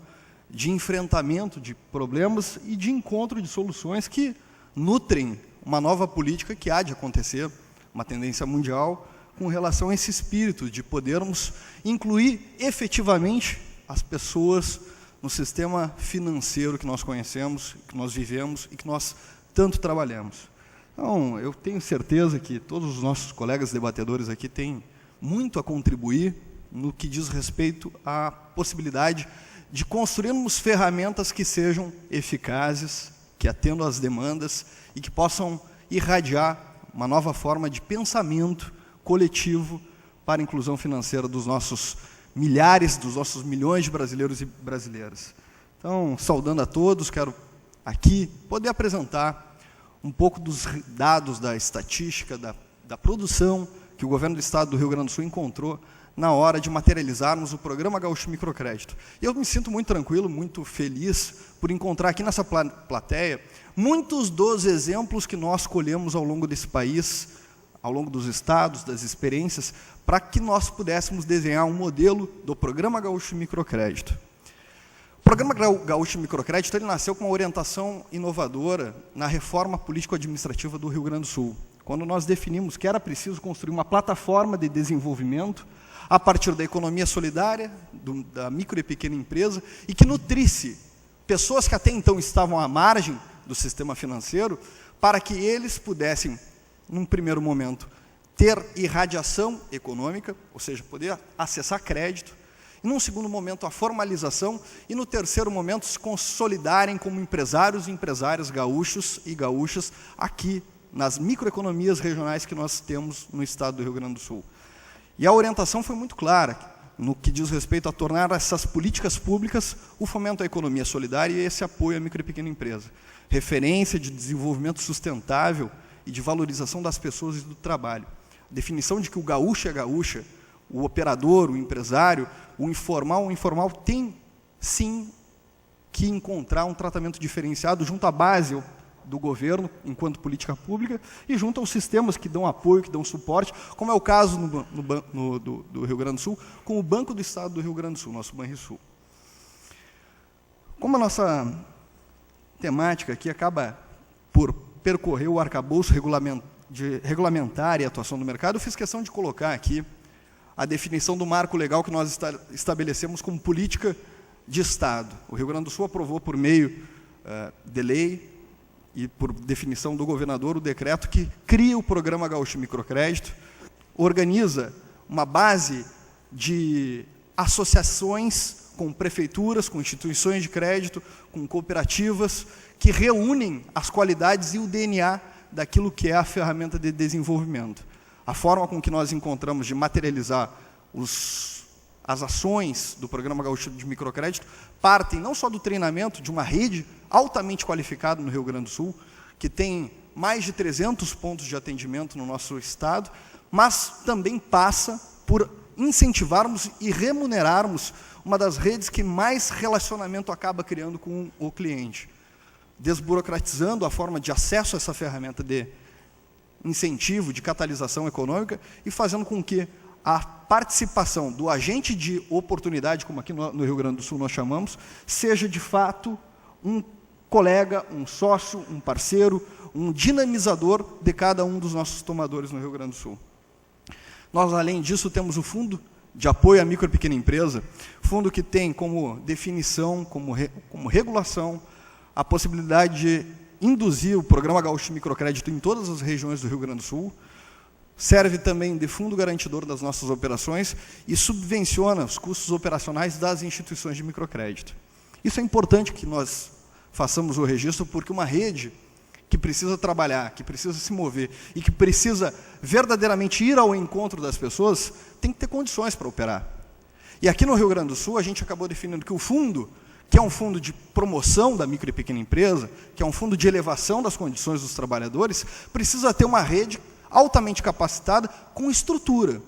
de enfrentamento de problemas e de encontro de soluções que nutrem uma nova política que há de acontecer, uma tendência mundial, com relação a esse espírito de podermos incluir efetivamente as pessoas no sistema financeiro que nós conhecemos, que nós vivemos e que nós tanto trabalhamos. Então, eu tenho certeza que todos os nossos colegas debatedores aqui têm muito a contribuir no que diz respeito à possibilidade de construirmos ferramentas que sejam eficazes, que atendam às demandas e que possam irradiar uma nova forma de pensamento coletivo para a inclusão financeira dos nossos milhares, dos nossos milhões de brasileiros e brasileiras. Então, saudando a todos, quero aqui poder apresentar um pouco dos dados da estatística, da produção que o Governo do Estado do Rio Grande do Sul encontrou na hora de materializarmos o Programa Gaúcho Microcrédito. E eu me sinto muito tranquilo, muito feliz por encontrar aqui nessa plateia muitos dos exemplos que nós colhemos ao longo desse país, ao longo dos estados, das experiências, para que nós pudéssemos desenhar um modelo do Programa Gaúcho Microcrédito. O Programa Gaúcho Microcrédito ele nasceu com uma orientação inovadora na reforma político-administrativa do Rio Grande do Sul, quando nós definimos que era preciso construir uma plataforma de desenvolvimento a partir da economia solidária, da micro e pequena empresa, e que nutrisse pessoas que até então estavam à margem do sistema financeiro, para que eles pudessem, num primeiro momento, ter irradiação econômica, ou seja, poder acessar crédito, e num segundo momento a formalização, e no terceiro momento se consolidarem como empresários e empresárias gaúchos e gaúchas aqui nas microeconomias regionais que nós temos no estado do Rio Grande do Sul. E a orientação foi muito clara, no que diz respeito a tornar essas políticas públicas o fomento à economia solidária e esse apoio à micro e pequena empresa. Referência de desenvolvimento sustentável e de valorização das pessoas e do trabalho. A definição de que o gaúcho e a gaúcha, o operador, o empresário, o informal tem, sim, que encontrar um tratamento diferenciado junto à base do governo, enquanto política pública, e junto aos sistemas que dão apoio, que dão suporte, como é o caso do Rio Grande do Sul, com o Banco do Estado do Rio Grande do Sul, nosso Banrisul. Como a nossa temática aqui acaba por percorrer o arcabouço regulamentar e atuação do mercado, eu fiz questão de colocar aqui a definição do marco legal que nós estabelecemos como política de Estado. O Rio Grande do Sul aprovou por meio de lei e por definição do governador o decreto que cria o Programa Gaúcho Microcrédito, organiza uma base de associações com prefeituras, com instituições de crédito, com cooperativas, que reúnem as qualidades e o DNA daquilo que é a ferramenta de desenvolvimento. A forma com que nós encontramos de materializar as ações do Programa Gaúcho de Microcrédito partem não só do treinamento de uma rede altamente qualificada no Rio Grande do Sul, que tem mais de 300 pontos de atendimento no nosso estado, mas também passa por incentivarmos e remunerarmos uma das redes que mais relacionamento acaba criando com o cliente, desburocratizando a forma de acesso a essa ferramenta de incentivo, de catalisação econômica e fazendo com que a participação do agente de oportunidade, como aqui no Rio Grande do Sul nós chamamos, seja de fato um colega, um sócio, um parceiro, um dinamizador de cada um dos nossos tomadores no Rio Grande do Sul. Nós, além disso, temos o Fundo de Apoio à Micro e Pequena Empresa, fundo que tem como definição, como regulação, a possibilidade de induzir o Programa Gaúcho de Microcrédito em todas as regiões do Rio Grande do Sul, serve também de fundo garantidor das nossas operações e subvenciona os custos operacionais das instituições de microcrédito. Isso é importante que nós façamos o registro, porque uma rede que precisa trabalhar, que precisa se mover e que precisa verdadeiramente ir ao encontro das pessoas, tem que ter condições para operar. E aqui no Rio Grande do Sul, a gente acabou definindo que o fundo, que é um fundo de promoção da micro e pequena empresa, que é um fundo de elevação das condições dos trabalhadores, precisa ter uma rede altamente capacitada, com estrutura,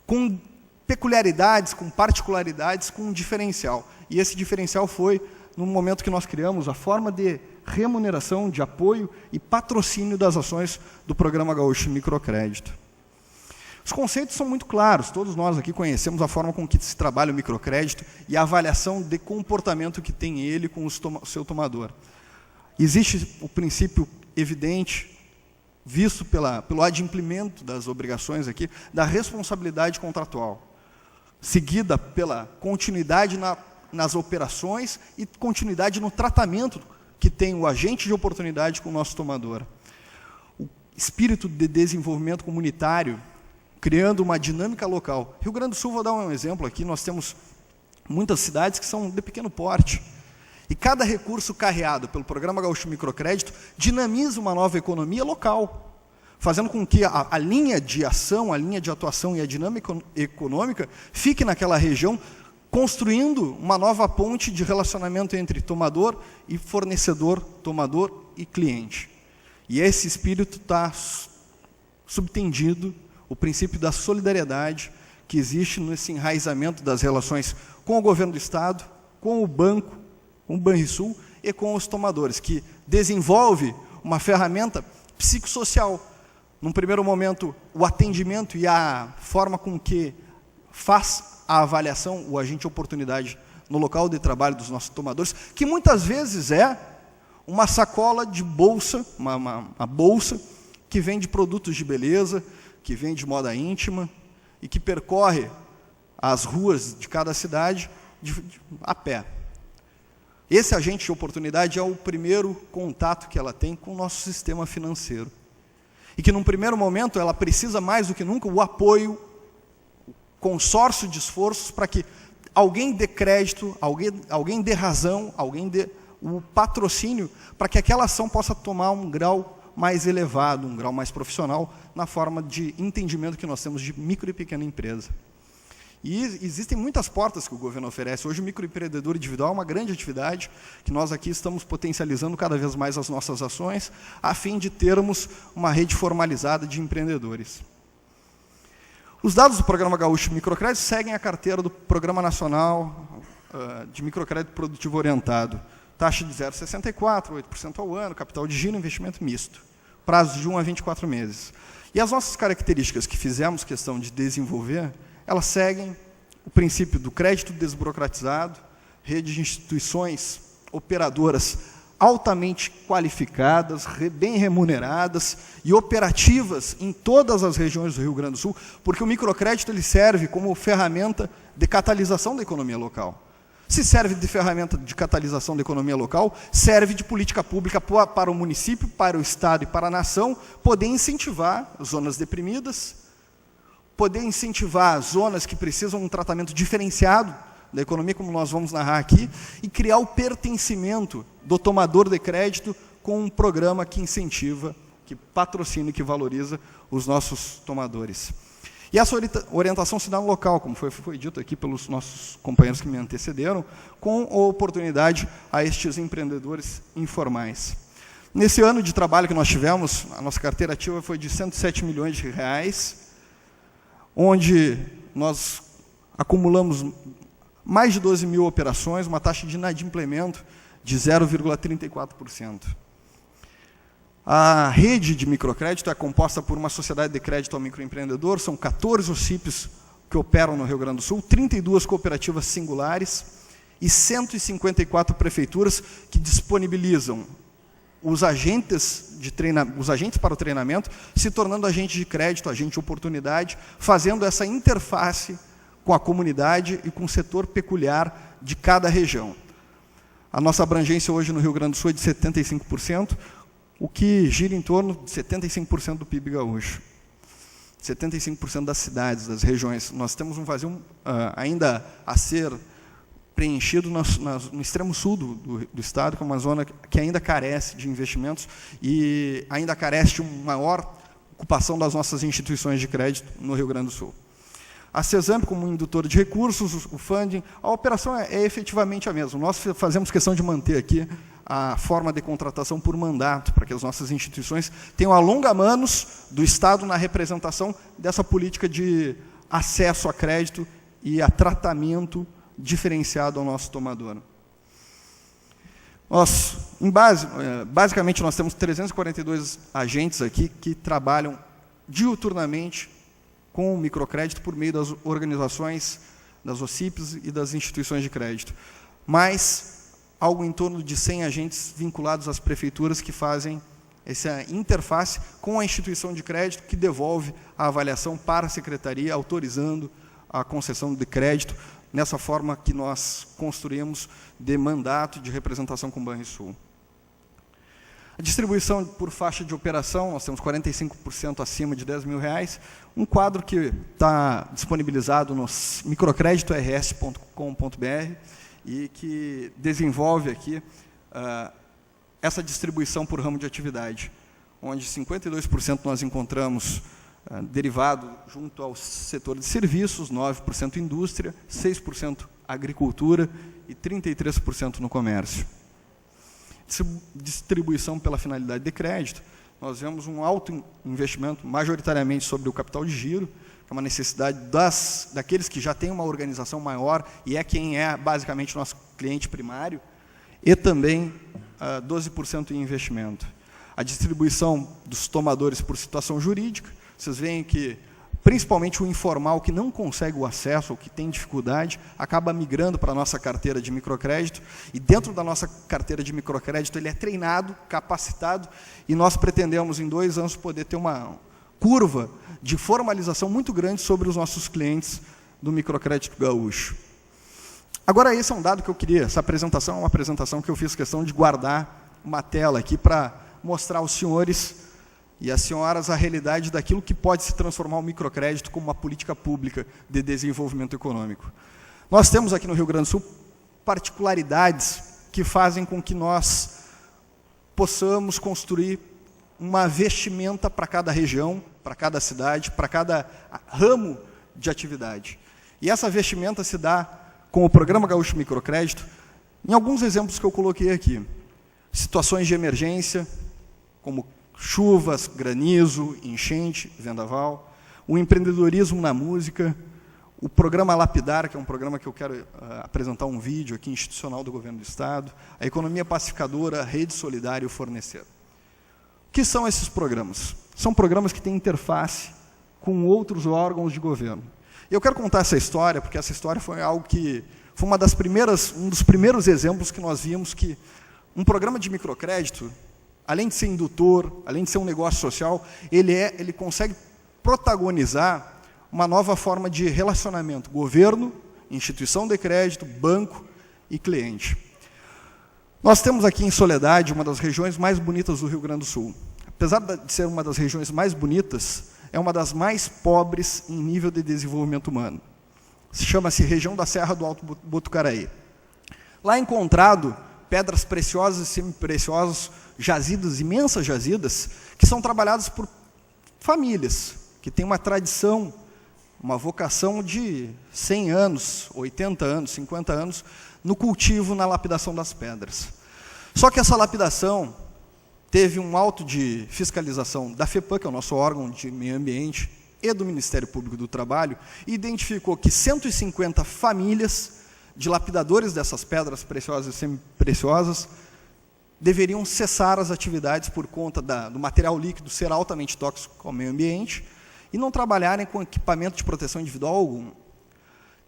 com peculiaridades, com particularidades, com um diferencial. E esse diferencial foi, no momento que nós criamos, a forma de remuneração, de apoio e patrocínio das ações do Programa Gaúcho de Microcrédito. Os conceitos são muito claros, todos nós aqui conhecemos a forma com que se trabalha o microcrédito e a avaliação de comportamento que tem ele com o seu tomador. Existe o princípio evidente, visto pelo adimplemento das obrigações aqui, da responsabilidade contratual, seguida pela continuidade nas operações e continuidade no tratamento que tem o agente de oportunidade com o nosso tomador. O espírito de desenvolvimento comunitário, criando uma dinâmica local. Rio Grande do Sul, vou dar um exemplo aqui, nós temos muitas cidades que são de pequeno porte. E cada recurso carreado pelo Programa Gaúcho Microcrédito dinamiza uma nova economia local, fazendo com que a linha de ação, a linha de atuação e a dinâmica econômica fique naquela região, construindo uma nova ponte de relacionamento entre tomador e fornecedor, tomador e cliente. E esse espírito está subtendido o princípio da solidariedade que existe nesse enraizamento das relações com o governo do Estado, com o banco, com o Banrisul e com os tomadores, que desenvolve uma ferramenta psicossocial. Num primeiro momento, o atendimento e a forma com que faz a avaliação, o agente de oportunidade no local de trabalho dos nossos tomadores, que muitas vezes é uma sacola de bolsa, uma bolsa que vende produtos de beleza, que vende moda íntima e que percorre as ruas de cada cidade a pé. Esse agente de oportunidade é o primeiro contato que ela tem com o nosso sistema financeiro. E que, num primeiro momento, ela precisa mais do que nunca o apoio, o consórcio de esforços para que alguém dê crédito, alguém dê razão, alguém dê o patrocínio para que aquela ação possa tomar um grau mais elevado, um grau mais profissional, na forma de entendimento que nós temos de micro e pequena empresa. E existem muitas portas que o governo oferece. Hoje o microempreendedor individual é uma grande atividade, que nós aqui estamos potencializando cada vez mais as nossas ações, a fim de termos uma rede formalizada de empreendedores. Os dados do Programa Gaúcho de Microcrédito seguem a carteira do Programa Nacional de Microcrédito Produtivo Orientado. Taxa de 0,64, 8% ao ano, capital de giro, investimento misto. Prazo de 1 a 24 meses. E as nossas características que fizemos questão de desenvolver, elas seguem o princípio do crédito desburocratizado, rede de instituições operadoras altamente qualificadas, bem remuneradas e operativas em todas as regiões do Rio Grande do Sul, porque o microcrédito ele serve como ferramenta de catalisação da economia local. Se serve de ferramenta de catalisação da economia local, serve de política pública para o município, para o Estado e para a nação poder incentivar zonas deprimidas, poder incentivar zonas que precisam de um tratamento diferenciado da economia, como nós vamos narrar aqui, e criar o pertencimento do tomador de crédito com um programa que incentiva, que patrocina e que valoriza os nossos tomadores. E essa orientação se dá no local, como foi dito aqui pelos nossos companheiros que me antecederam, com oportunidade a estes empreendedores informais. Nesse ano de trabalho que nós tivemos, a nossa carteira ativa foi de 107 milhões de reais, onde nós acumulamos mais de 12 mil operações, uma taxa de inadimplemento de 0,34%. A rede de microcrédito é composta por uma sociedade de crédito ao microempreendedor, são 14 OCIPs que operam no Rio Grande do Sul, 32 cooperativas singulares e 154 prefeituras que disponibilizam os agentes para o treinamento, se tornando agente de crédito, agente de oportunidade, fazendo essa interface com a comunidade e com o setor peculiar de cada região. A nossa abrangência hoje no Rio Grande do Sul é de 75%, o que gira em torno de 75% do PIB gaúcho. 75% das cidades, das regiões. Nós temos um vazio ainda a ser preenchido no extremo sul do estado, que é uma zona que ainda carece de investimentos e ainda carece de uma maior ocupação das nossas instituições de crédito no Rio Grande do Sul. A CESAMP, como indutor de recursos, o funding, a operação é efetivamente a mesma. Nós fazemos questão de manter aqui a forma de contratação por mandato, para que as nossas instituições tenham alongamanos do Estado na representação dessa política de acesso a crédito e a tratamento diferenciado ao nosso tomador. Basicamente, nós temos 342 agentes aqui que trabalham diuturnamente com o microcrédito por meio das organizações, das OCIPs e das instituições de crédito. Mais algo em torno de 100 agentes vinculados às prefeituras que fazem essa interface com a instituição de crédito que devolve a avaliação para a secretaria, autorizando a concessão de crédito, nessa forma que nós construímos de mandato de representação com o Banrisul. A distribuição por faixa de operação, nós temos 45% acima de R$10.000, um quadro que está disponibilizado no microcreditors.com.br e que desenvolve aqui essa distribuição por ramo de atividade, onde 52% nós encontramos derivado junto ao setor de serviços, 9% indústria, 6% agricultura e 33% no comércio. Distribuição pela finalidade de crédito, nós vemos um alto investimento, majoritariamente sobre o capital de giro, que é uma necessidade daqueles que já têm uma organização maior e é quem é basicamente nosso cliente primário, e também 12% em investimento. A distribuição dos tomadores por situação jurídica, vocês veem que, principalmente o informal, que não consegue o acesso, ou que tem dificuldade, acaba migrando para a nossa carteira de microcrédito, e dentro da nossa carteira de microcrédito ele é treinado, capacitado, e nós pretendemos, em 2 anos, poder ter uma curva de formalização muito grande sobre os nossos clientes do microcrédito gaúcho. Agora, esse é um dado que eu queria, essa apresentação é uma apresentação que eu fiz questão de guardar uma tela aqui para mostrar aos senhores e às senhoras a realidade daquilo que pode se transformar o microcrédito como uma política pública de desenvolvimento econômico. Nós temos aqui no Rio Grande do Sul particularidades que fazem com que nós possamos construir uma vestimenta para cada região, para cada cidade, para cada ramo de atividade. E essa vestimenta se dá com o Programa Gaúcho Microcrédito, em alguns exemplos que eu coloquei aqui. Situações de emergência, como chuvas, granizo, enchente, vendaval, o empreendedorismo na música, o programa Lapidar, que é um programa que eu quero apresentar um vídeo aqui institucional do Governo do Estado, a economia pacificadora, a rede solidária e o fornecer. O que são esses programas? São programas que têm interface com outros órgãos de governo. E eu quero contar essa história, porque essa história foi algo que foi um dos primeiros exemplos que nós vimos que um programa de microcrédito, além de ser indutor, além de ser um negócio social, ele consegue protagonizar uma nova forma de relacionamento, governo, instituição de crédito, banco e cliente. Nós temos aqui em Soledade uma das regiões mais bonitas do Rio Grande do Sul. Apesar de ser uma das regiões mais bonitas, é uma das mais pobres em nível de desenvolvimento humano. Chama-se região da Serra do Alto Botucaraí. Lá é encontrado pedras preciosas e semipreciosas, jazidas, imensas jazidas, que são trabalhadas por famílias, que têm uma tradição, uma vocação de 100 anos, 80 anos, 50 anos, no cultivo, na lapidação das pedras. Só que essa lapidação teve um auto de fiscalização da FEPAM, que é o nosso órgão de meio ambiente, e do Ministério Público do Trabalho, e identificou que 150 famílias de lapidadores dessas pedras preciosas e semipreciosas deveriam cessar as atividades por conta do material líquido ser altamente tóxico ao meio ambiente e não trabalharem com equipamento de proteção individual algum.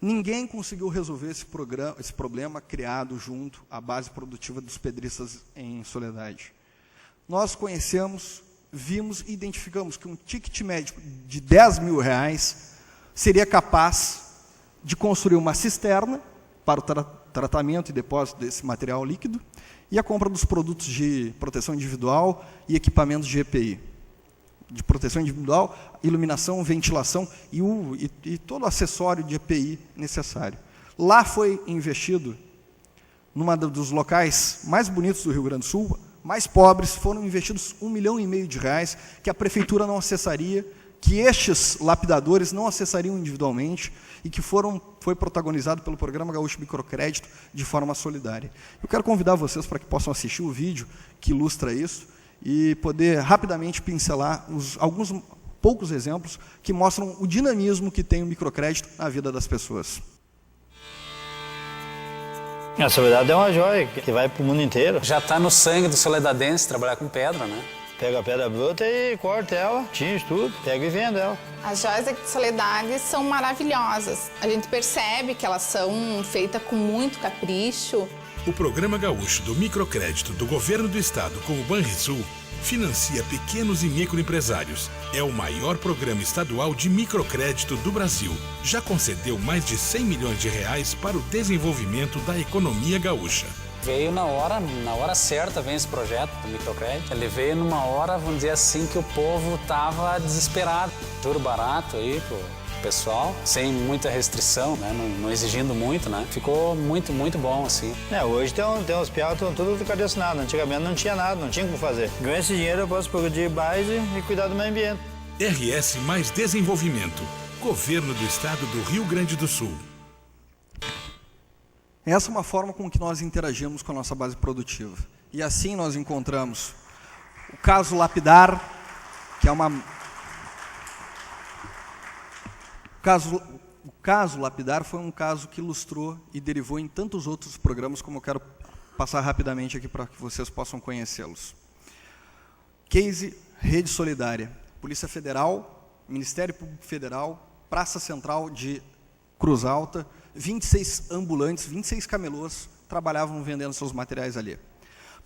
ninguém conseguiu resolver esse problema criado junto à base produtiva dos pedristas em Soledade. Nós conhecemos, vimos e identificamos que um ticket médio de R$10.000 seria capaz de construir uma cisterna para o tratamento e depósito desse material líquido e a compra dos produtos de proteção individual e equipamentos de EPI. De proteção individual, iluminação, ventilação e todo o acessório de EPI necessário. Lá foi investido, num dos locais mais bonitos do Rio Grande do Sul, mais pobres, foram investidos R$1,5 milhão que a prefeitura não acessaria, que estes lapidadores não acessariam individualmente e que foi protagonizado pelo Programa Gaúcho Microcrédito de forma solidária. Eu quero convidar vocês para que possam assistir o vídeo que ilustra isso e poder rapidamente pincelar alguns poucos exemplos que mostram o dinamismo que tem o microcrédito na vida das pessoas. A Soledade é uma joia que vai para o mundo inteiro. Já está no sangue do soledadense trabalhar com pedra, né? Pega a pedra bruta e corta ela, tinge tudo, pega e vende ela. As joias aqui de Soledade são maravilhosas. A gente percebe que elas são feitas com muito capricho. O Programa Gaúcho do Microcrédito do Governo do Estado com o Banrisul financia pequenos e microempresários. É o maior programa estadual de microcrédito do Brasil. Já concedeu mais de R$100 milhões para o desenvolvimento da economia gaúcha. Veio na hora certa vem esse projeto do microcrédito. Ele veio numa hora, vamos dizer assim, que o povo estava desesperado. Juro barato aí pro pessoal, sem muita restrição, né? Não exigindo muito, né? Ficou muito, muito bom, assim. Hoje tem uns piados que estão tudo cadastro. Antigamente não tinha nada, não tinha como fazer. Ganhar esse dinheiro eu posso progredir mais e cuidar do meio ambiente. RS Mais Desenvolvimento. Governo do Estado do Rio Grande do Sul. Essa é uma forma com que nós interagimos com a nossa base produtiva. E assim nós encontramos o caso Lapidar, que é uma... O caso Lapidar foi um caso que ilustrou e derivou em tantos outros programas, como eu quero passar rapidamente aqui para que vocês possam conhecê-los. Case Rede Solidária, Polícia Federal, Ministério Público Federal, Praça Central de Cruz Alta, 26 ambulantes, 26 camelôs trabalhavam vendendo seus materiais ali.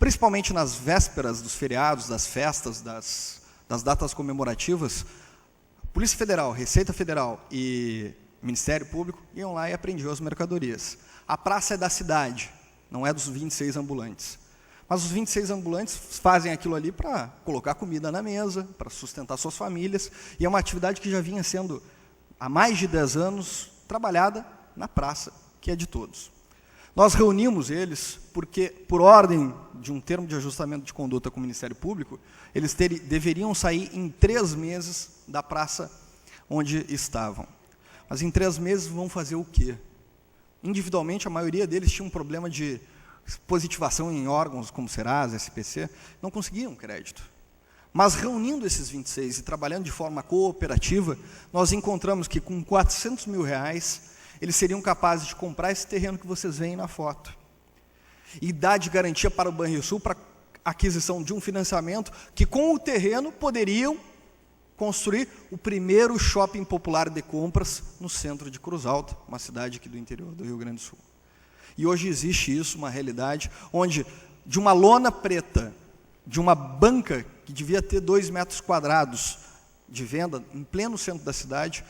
Principalmente nas vésperas dos feriados, das festas, das datas comemorativas, Polícia Federal, Receita Federal e Ministério Público iam lá e apreendiam as mercadorias. A praça é da cidade, não é dos 26 ambulantes. Mas os 26 ambulantes fazem aquilo ali para colocar comida na mesa, para sustentar suas famílias, e é uma atividade que já vinha sendo, há mais de 10 anos, trabalhada na praça, que é de todos. Nós reunimos eles porque, por ordem de um termo de ajustamento de conduta com o Ministério Público, eles deveriam sair em 3 meses da praça onde estavam. Mas em 3 meses vão fazer o quê? Individualmente, a maioria deles tinha um problema de positivação em órgãos como Serasa, SPC, não conseguiam crédito. Mas reunindo esses 26 e trabalhando de forma cooperativa, nós encontramos que com R$400 mil, eles seriam capazes de comprar esse terreno que vocês veem na foto e dar de garantia para o Banrisul para aquisição de um financiamento que, com o terreno, poderiam construir o primeiro shopping popular de compras no centro de Cruz Alta, uma cidade aqui do interior do Rio Grande do Sul. E hoje existe isso, uma realidade, onde de uma lona preta, de uma banca que devia ter 2 metros quadrados de venda, em pleno centro da cidade,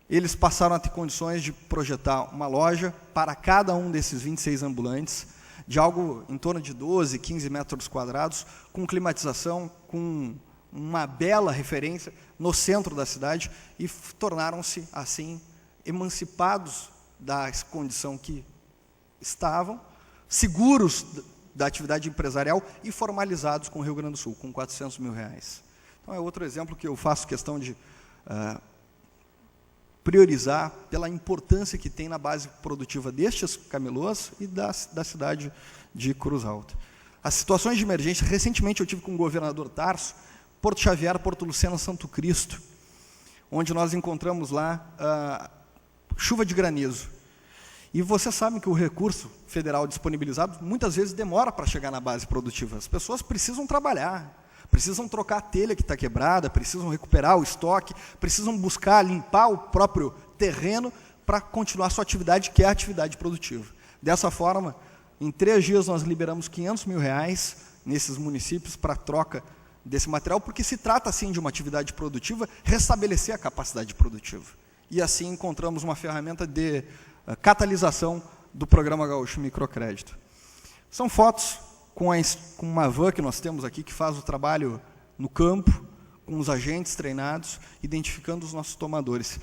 eles passaram a ter condições de projetar uma loja para cada um desses 26 ambulantes, de algo em torno de 12, 15 metros quadrados, com climatização, com uma bela referência no centro da cidade, e tornaram-se, assim, emancipados da condição que estavam, seguros da atividade empresarial e formalizados com o Rio Grande do Sul, com R$400 mil. Então, é outro exemplo que eu faço questão de priorizar pela importância que tem na base produtiva destes camelôs e da cidade de Cruz Alta. As situações de emergência, recentemente eu tive com o governador Tarso, Porto Xavier, Porto Lucena, Santo Cristo, onde nós encontramos lá chuva de granizo. E vocês sabem que o recurso federal disponibilizado muitas vezes demora para chegar na base produtiva. As pessoas precisam trabalhar, precisam trocar a telha que está quebrada, precisam recuperar o estoque, precisam buscar limpar o próprio terreno para continuar sua atividade, que é a atividade produtiva. Dessa forma, em 3 dias nós liberamos R$500 mil nesses municípios para troca desse material, porque se trata, sim, de uma atividade produtiva, restabelecer a capacidade produtiva. E assim encontramos uma ferramenta de catalisação do Programa Gaúcho Microcrédito. São fotos com uma van que nós temos aqui, que faz o trabalho no campo, com os agentes treinados, identificando os nossos tomadores.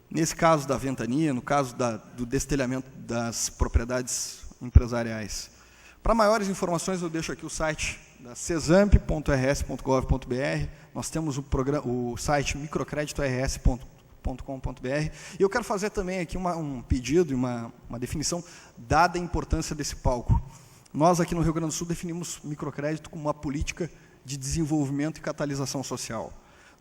Nesse caso da ventania, no caso do destelhamento das propriedades empresariais. Para maiores informações, eu deixo aqui o site da cesamp.rs.gov.br, nós temos o site microcreditors.com.br, e eu quero fazer também aqui um pedido e uma definição, dada a importância desse palco. Nós, aqui no Rio Grande do Sul, definimos microcrédito como uma política de desenvolvimento e catalisação social.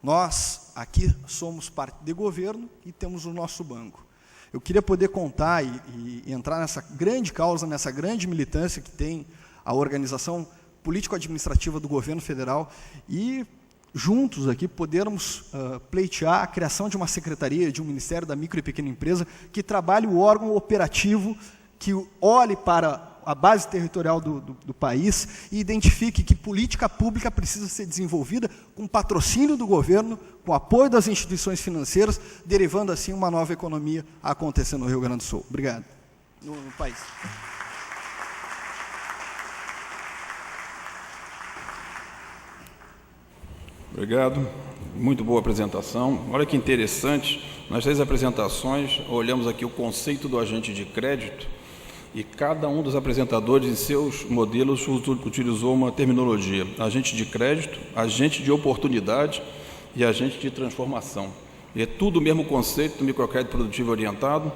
Nós, aqui, somos parte de governo e temos o nosso banco. Eu queria poder contar e entrar nessa grande causa, nessa grande militância que tem a organização político-administrativa do governo federal e, juntos aqui, podermos pleitear a criação de uma secretaria, de um Ministério da Micro e Pequena Empresa, que trabalhe o órgão operativo, que olhe para a base territorial do país e identifique que política pública precisa ser desenvolvida com patrocínio do governo, com apoio das instituições financeiras, derivando assim uma nova economia a acontecer no Rio Grande do Sul. Obrigado. No país. Obrigado. Muito boa apresentação. Olha que interessante, nas 3 apresentações, olhamos aqui o conceito do agente de crédito, e cada um dos apresentadores, em seus modelos, utilizou uma terminologia: agente de crédito, agente de oportunidade e agente de transformação. E é tudo o mesmo conceito do microcrédito produtivo orientado.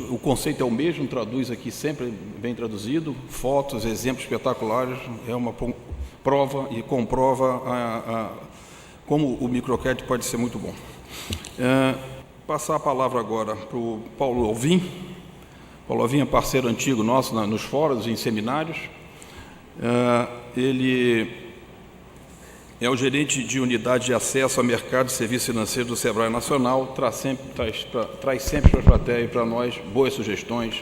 O conceito é o mesmo, traduz aqui sempre bem traduzido, fotos, exemplos espetaculares, é uma prova e comprova como o microcrédito pode ser muito bom. Passar a palavra agora para o Paulo Alvim. Paulo Alvim é parceiro antigo nosso nos fóruns e em seminários. Ele é o gerente de unidade de acesso a mercado e serviços financeiros do Sebrae Nacional, traz sempre para a plateia e para nós boas sugestões.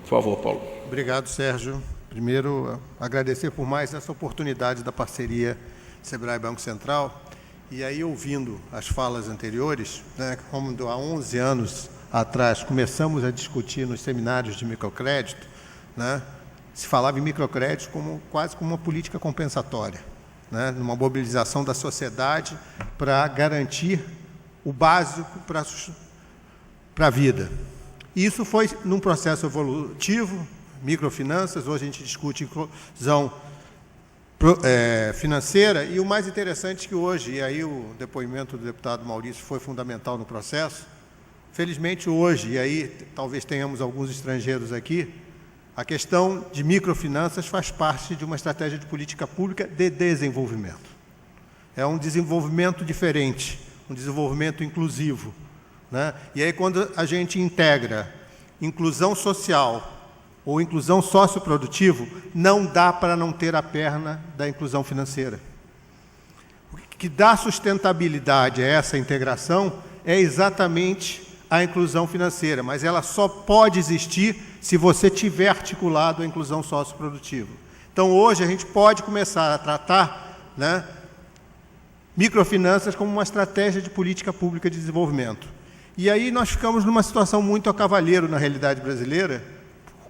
Por favor, Paulo. Obrigado, Sérgio. Primeiro, agradecer por mais essa oportunidade da parceria Sebrae Banco Central. E aí, ouvindo as falas anteriores, né, como há 11 anos atrás começamos a discutir nos seminários de microcrédito, né, se falava em microcrédito quase como uma política compensatória, né, numa mobilização da sociedade para garantir o básico para a vida. Isso foi num processo evolutivo, microfinanças, hoje a gente discute inclusão financeira, e o mais interessante é que hoje, e aí o depoimento do deputado Maurício foi fundamental no processo, felizmente hoje, e aí talvez tenhamos alguns estrangeiros aqui, a questão de microfinanças faz parte de uma estratégia de política pública de desenvolvimento. É um desenvolvimento diferente, um desenvolvimento inclusivo, né? E aí quando a gente integra inclusão social ou inclusão socioprodutivo, não dá para não ter a perna da inclusão financeira. O que dá sustentabilidade a essa integração é exatamente a inclusão financeira, mas ela só pode existir se você tiver articulado a inclusão socioprodutiva. Então, hoje, a gente pode começar a tratar, né, microfinanças como uma estratégia de política pública de desenvolvimento. E aí nós ficamos numa situação muito a cavalheiro na realidade brasileira,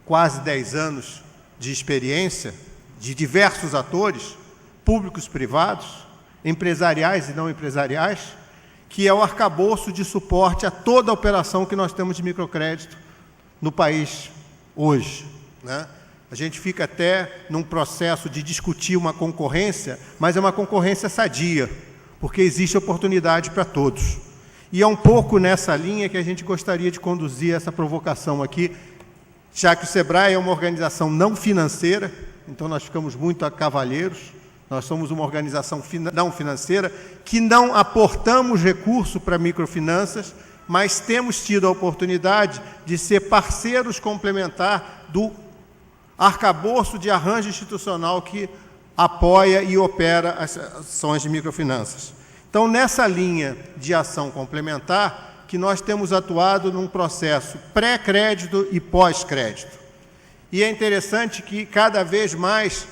quase 10 anos de experiência de diversos atores, públicos, privados, empresariais e não empresariais, que é o arcabouço de suporte a toda a operação que nós temos de microcrédito no país hoje, né? A gente fica até num processo de discutir uma concorrência, mas é uma concorrência sadia, porque existe oportunidade para todos. E é um pouco nessa linha que a gente gostaria de conduzir essa provocação aqui, já que o Sebrae é uma organização não financeira, então nós ficamos muito a cavalheiros. Nós somos uma organização não financeira que não aportamos recurso para microfinanças, mas temos tido a oportunidade de ser parceiros complementar do arcabouço de arranjo institucional que apoia e opera as ações de microfinanças. Então, nessa linha de ação complementar, que nós temos atuado num processo pré-crédito e pós-crédito. E é interessante que cada vez mais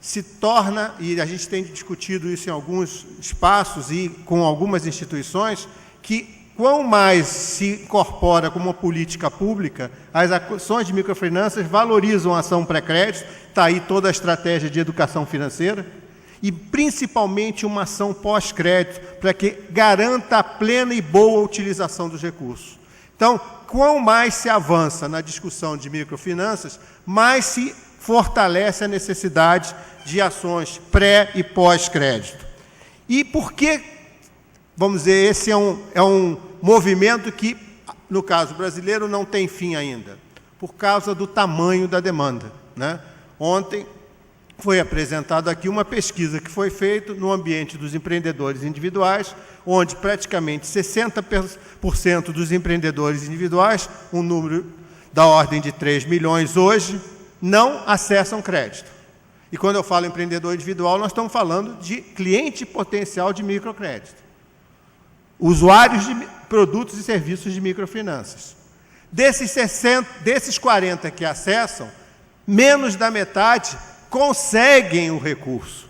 se torna, e a gente tem discutido isso em alguns espaços e com algumas instituições, que quanto mais se incorpora como uma política pública, as ações de microfinanças valorizam a ação pré-crédito, está aí toda a estratégia de educação financeira, e principalmente uma ação pós-crédito, para que garanta a plena e boa utilização dos recursos. Então, quanto mais se avança na discussão de microfinanças, mais se fortalece a necessidade de ações pré- e pós-crédito. E por que, vamos dizer, esse é um movimento que, no caso brasileiro, não tem fim ainda? Por causa do tamanho da demanda, né? Ontem foi apresentada aqui uma pesquisa que foi feita no ambiente dos empreendedores individuais, onde praticamente 60% dos empreendedores individuais, um número da ordem de 3 milhões hoje, não acessam crédito. E quando eu falo empreendedor individual, nós estamos falando de cliente potencial de microcrédito. Usuários de produtos e serviços de microfinanças. Desses 40 que acessam, menos da metade conseguem o recurso.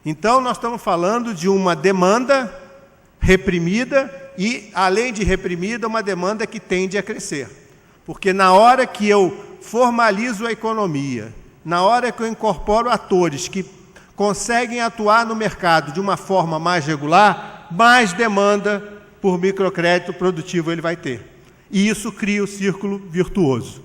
Então, nós estamos falando de uma demanda reprimida e, além de reprimida, uma demanda que tende a crescer. Porque na hora que eu formalizo a economia, na hora que eu incorporo atores que conseguem atuar no mercado de uma forma mais regular, mais demanda por microcrédito produtivo ele vai ter. E isso cria o círculo virtuoso,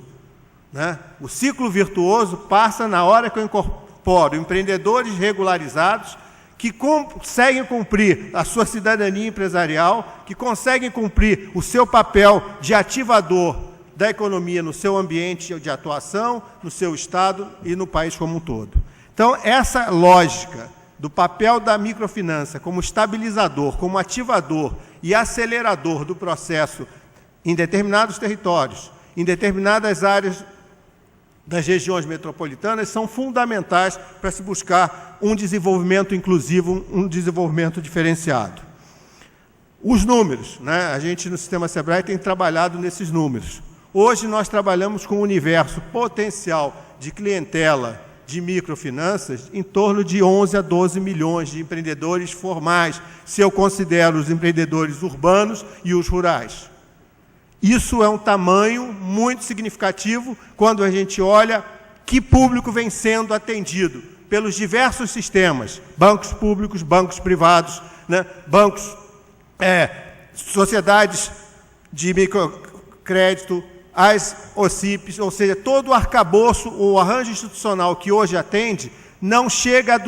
né? O ciclo virtuoso passa na hora que eu incorporo empreendedores regularizados que conseguem cumprir a sua cidadania empresarial, que conseguem cumprir o seu papel de ativador da economia no seu ambiente de atuação, no seu estado e no país como um todo. Então, essa lógica do papel da microfinança como estabilizador, como ativador e acelerador do processo em determinados territórios, em determinadas áreas das regiões metropolitanas, são fundamentais para se buscar um desenvolvimento inclusivo, um desenvolvimento diferenciado. Os números, né? A gente no Sistema Sebrae tem trabalhado nesses números. Hoje nós trabalhamos com um universo potencial de clientela de microfinanças em torno de 11 a 12 milhões de empreendedores formais, se eu considero os empreendedores urbanos e os rurais. Isso é um tamanho muito significativo quando a gente olha que público vem sendo atendido pelos diversos sistemas, bancos públicos, bancos privados, né? Bancos, sociedades de microcrédito, as OCIPs, ou seja, todo o arcabouço, o arranjo institucional que hoje atende, não chega a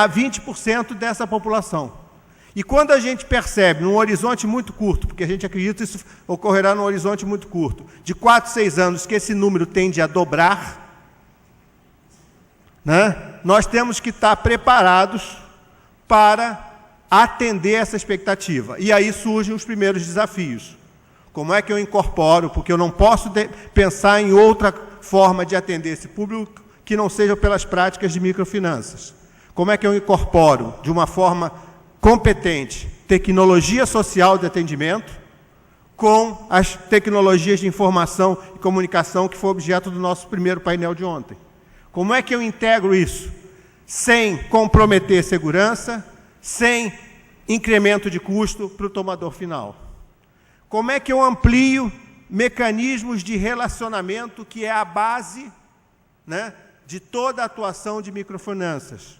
20% dessa população. E quando a gente percebe, num horizonte muito curto, porque a gente acredita que isso ocorrerá num horizonte muito curto, de 4, 6 anos, que esse número tende a dobrar, né? Nós temos que estar preparados para atender essa expectativa. E aí surgem os primeiros desafios. Como é que eu incorporo? Porque eu não posso pensar em outra forma de atender esse público que não seja pelas práticas de microfinanças. Como é que eu incorporo, de uma forma competente, tecnologia social de atendimento com as tecnologias de informação e comunicação que foi objeto do nosso primeiro painel de ontem? Como é que eu integro isso sem comprometer segurança, sem incremento de custo para o tomador final? Como é que eu amplio mecanismos de relacionamento, que é a base, né, de toda a atuação de microfinanças?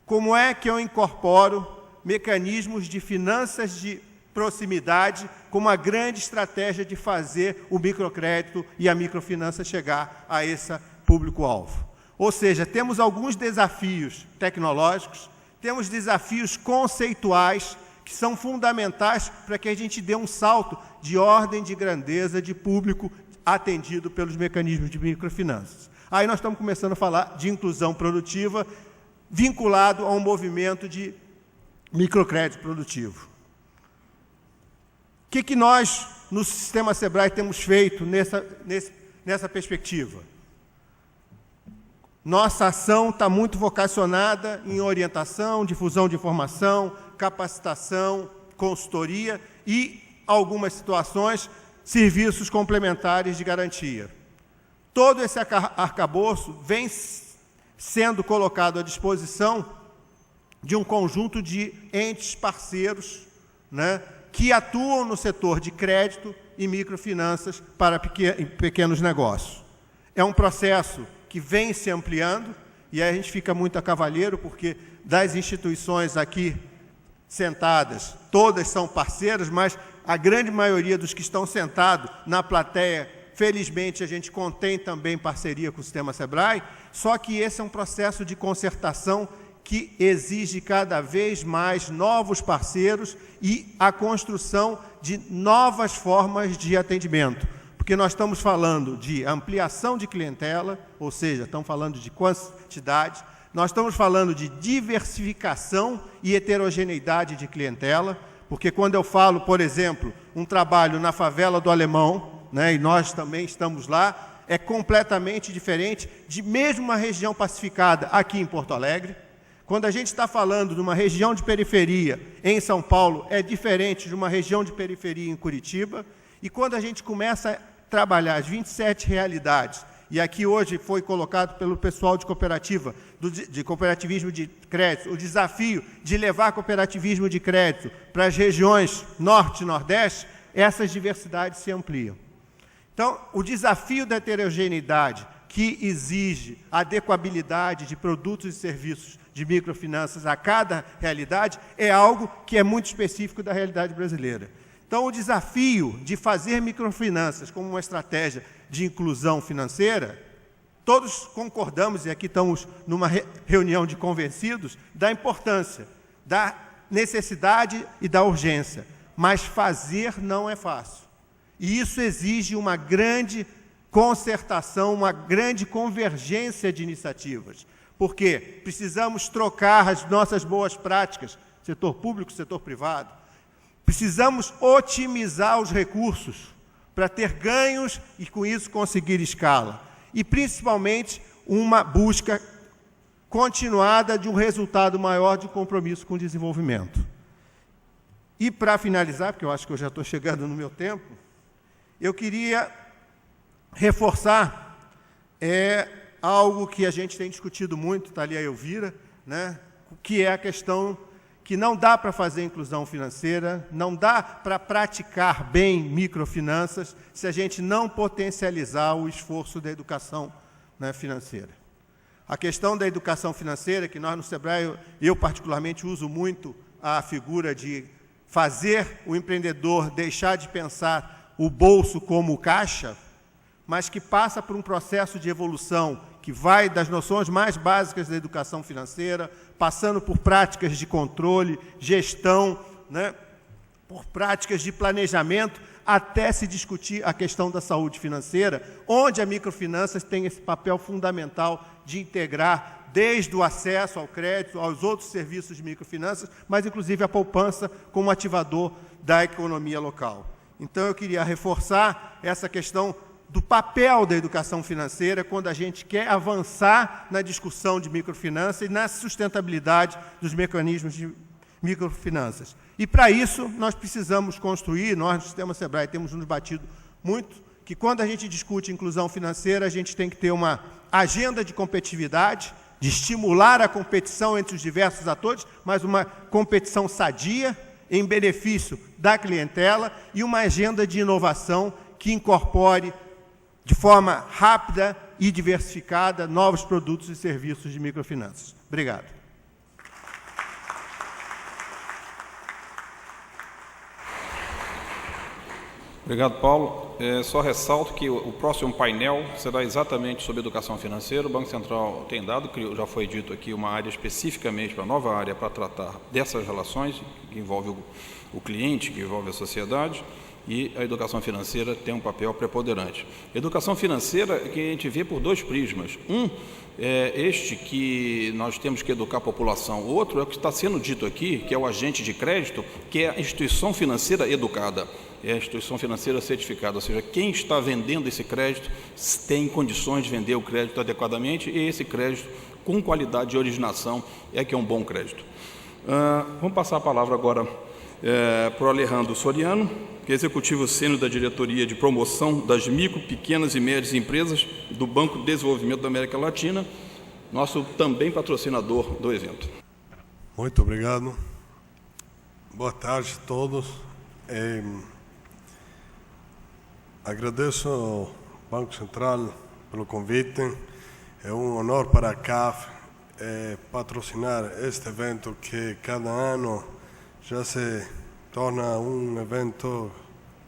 Como é que eu incorporo mecanismos de finanças de proximidade como uma grande estratégia de fazer o microcrédito e a microfinança chegar a esse público-alvo? Ou seja, temos alguns desafios tecnológicos, temos desafios conceituais que são fundamentais para que a gente dê um salto de ordem de grandeza de público atendido pelos mecanismos de microfinanças. Aí nós estamos começando a falar de inclusão produtiva vinculado a um movimento de microcrédito produtivo. O que nós, no Sistema Sebrae, temos feito nessa perspectiva? Nossa ação está muito vocacionada em orientação, difusão de informação, capacitação, consultoria e algumas situações, serviços complementares de garantia. Todo esse arcabouço vem sendo colocado à disposição de um conjunto de entes parceiros, né, que atuam no setor de crédito e microfinanças para pequenos negócios. É um processo que vem se ampliando, e aí a gente fica muito a cavalheiro, porque das instituições aqui sentadas, todas são parceiras, mas a grande maioria dos que estão sentados na plateia, felizmente a gente contém também parceria com o Sistema Sebrae, só que esse é um processo de concertação que exige cada vez mais novos parceiros e a construção de novas formas de atendimento. Porque nós estamos falando de ampliação de clientela, ou seja, estamos falando de quantidade, nós estamos falando de diversificação e heterogeneidade de clientela, porque quando eu falo, por exemplo, um trabalho na favela do Alemão, né, e nós também estamos lá, é completamente diferente de mesmo uma região pacificada aqui em Porto Alegre. Quando a gente está falando de uma região de periferia em São Paulo, é diferente de uma região de periferia em Curitiba. E quando a gente começa a trabalhar as 27 realidades, e aqui hoje foi colocado pelo pessoal de cooperativa, de cooperativismo de crédito, o desafio de levar cooperativismo de crédito para as regiões norte e nordeste, essas diversidades se ampliam. Então, o desafio da heterogeneidade, que exige a adequabilidade de produtos e serviços de microfinanças a cada realidade, é algo que é muito específico da realidade brasileira. Então, o desafio de fazer microfinanças como uma estratégia de inclusão financeira, todos concordamos, e aqui estamos numa reunião de convencidos, da importância, da necessidade e da urgência, mas fazer não é fácil. E isso exige uma grande concertação, uma grande convergência de iniciativas, porque precisamos trocar as nossas boas práticas, setor público, setor privado, precisamos otimizar os recursos para ter ganhos e, com isso, conseguir escala. E, principalmente, uma busca continuada de um resultado maior de compromisso com o desenvolvimento. E, para finalizar, porque eu acho que eu já estou chegando no meu tempo, eu queria reforçar algo que a gente tem discutido muito, está ali a Elvira, né, que é a questão que não dá para fazer inclusão financeira, não dá para praticar bem microfinanças se a gente não potencializar o esforço da educação, né, financeira. A questão da educação financeira, que nós no Sebrae, eu particularmente uso muito a figura de fazer o empreendedor deixar de pensar o bolso como caixa, mas que passa por um processo de evolução que vai das noções mais básicas da educação financeira, passando por práticas de controle, gestão, né, por práticas de planejamento, até se discutir a questão da saúde financeira, onde a microfinanças tem esse papel fundamental de integrar desde o acesso ao crédito, aos outros serviços de microfinanças, mas inclusive a poupança como ativador da economia local. Então, eu queria reforçar essa questão do papel da educação financeira quando a gente quer avançar na discussão de microfinança e na sustentabilidade dos mecanismos de microfinanças. E, para isso, nós precisamos construir, nós no Sistema Sebrae temos nos batido muito, que quando a gente discute inclusão financeira, a gente tem que ter uma agenda de competitividade, de estimular a competição entre os diversos atores, mas uma competição sadia, em benefício da clientela, e uma agenda de inovação que incorpore de forma rápida e diversificada novos produtos e serviços de microfinanças. Obrigado. Obrigado, Paulo. Só ressalto que o próximo painel será exatamente sobre educação financeira. O Banco Central tem dado, que já foi dito aqui, uma área especificamente, uma nova área para tratar dessas relações, que envolve o cliente, que envolve a sociedade, e a educação financeira tem um papel preponderante. Educação financeira que a gente vê por dois prismas. Um é este que nós temos que educar a população. O outro é o que está sendo dito aqui, que é o agente de crédito, que é a instituição financeira educada. É a instituição financeira certificada, ou seja, quem está vendendo esse crédito tem condições de vender o crédito adequadamente, e esse crédito com qualidade de originação é que é um bom crédito. Vamos passar a palavra agora para o Alejandro Soriano, que é executivo sênior da Diretoria de Promoção das Micro, Pequenas e Médias Empresas do Banco de Desenvolvimento da América Latina, nosso também patrocinador do evento. Muito obrigado. Boa tarde a todos. Agradeço ao Banco Central pelo convite. É um honor para a CAF patrocinar este evento que cada ano já se torna um evento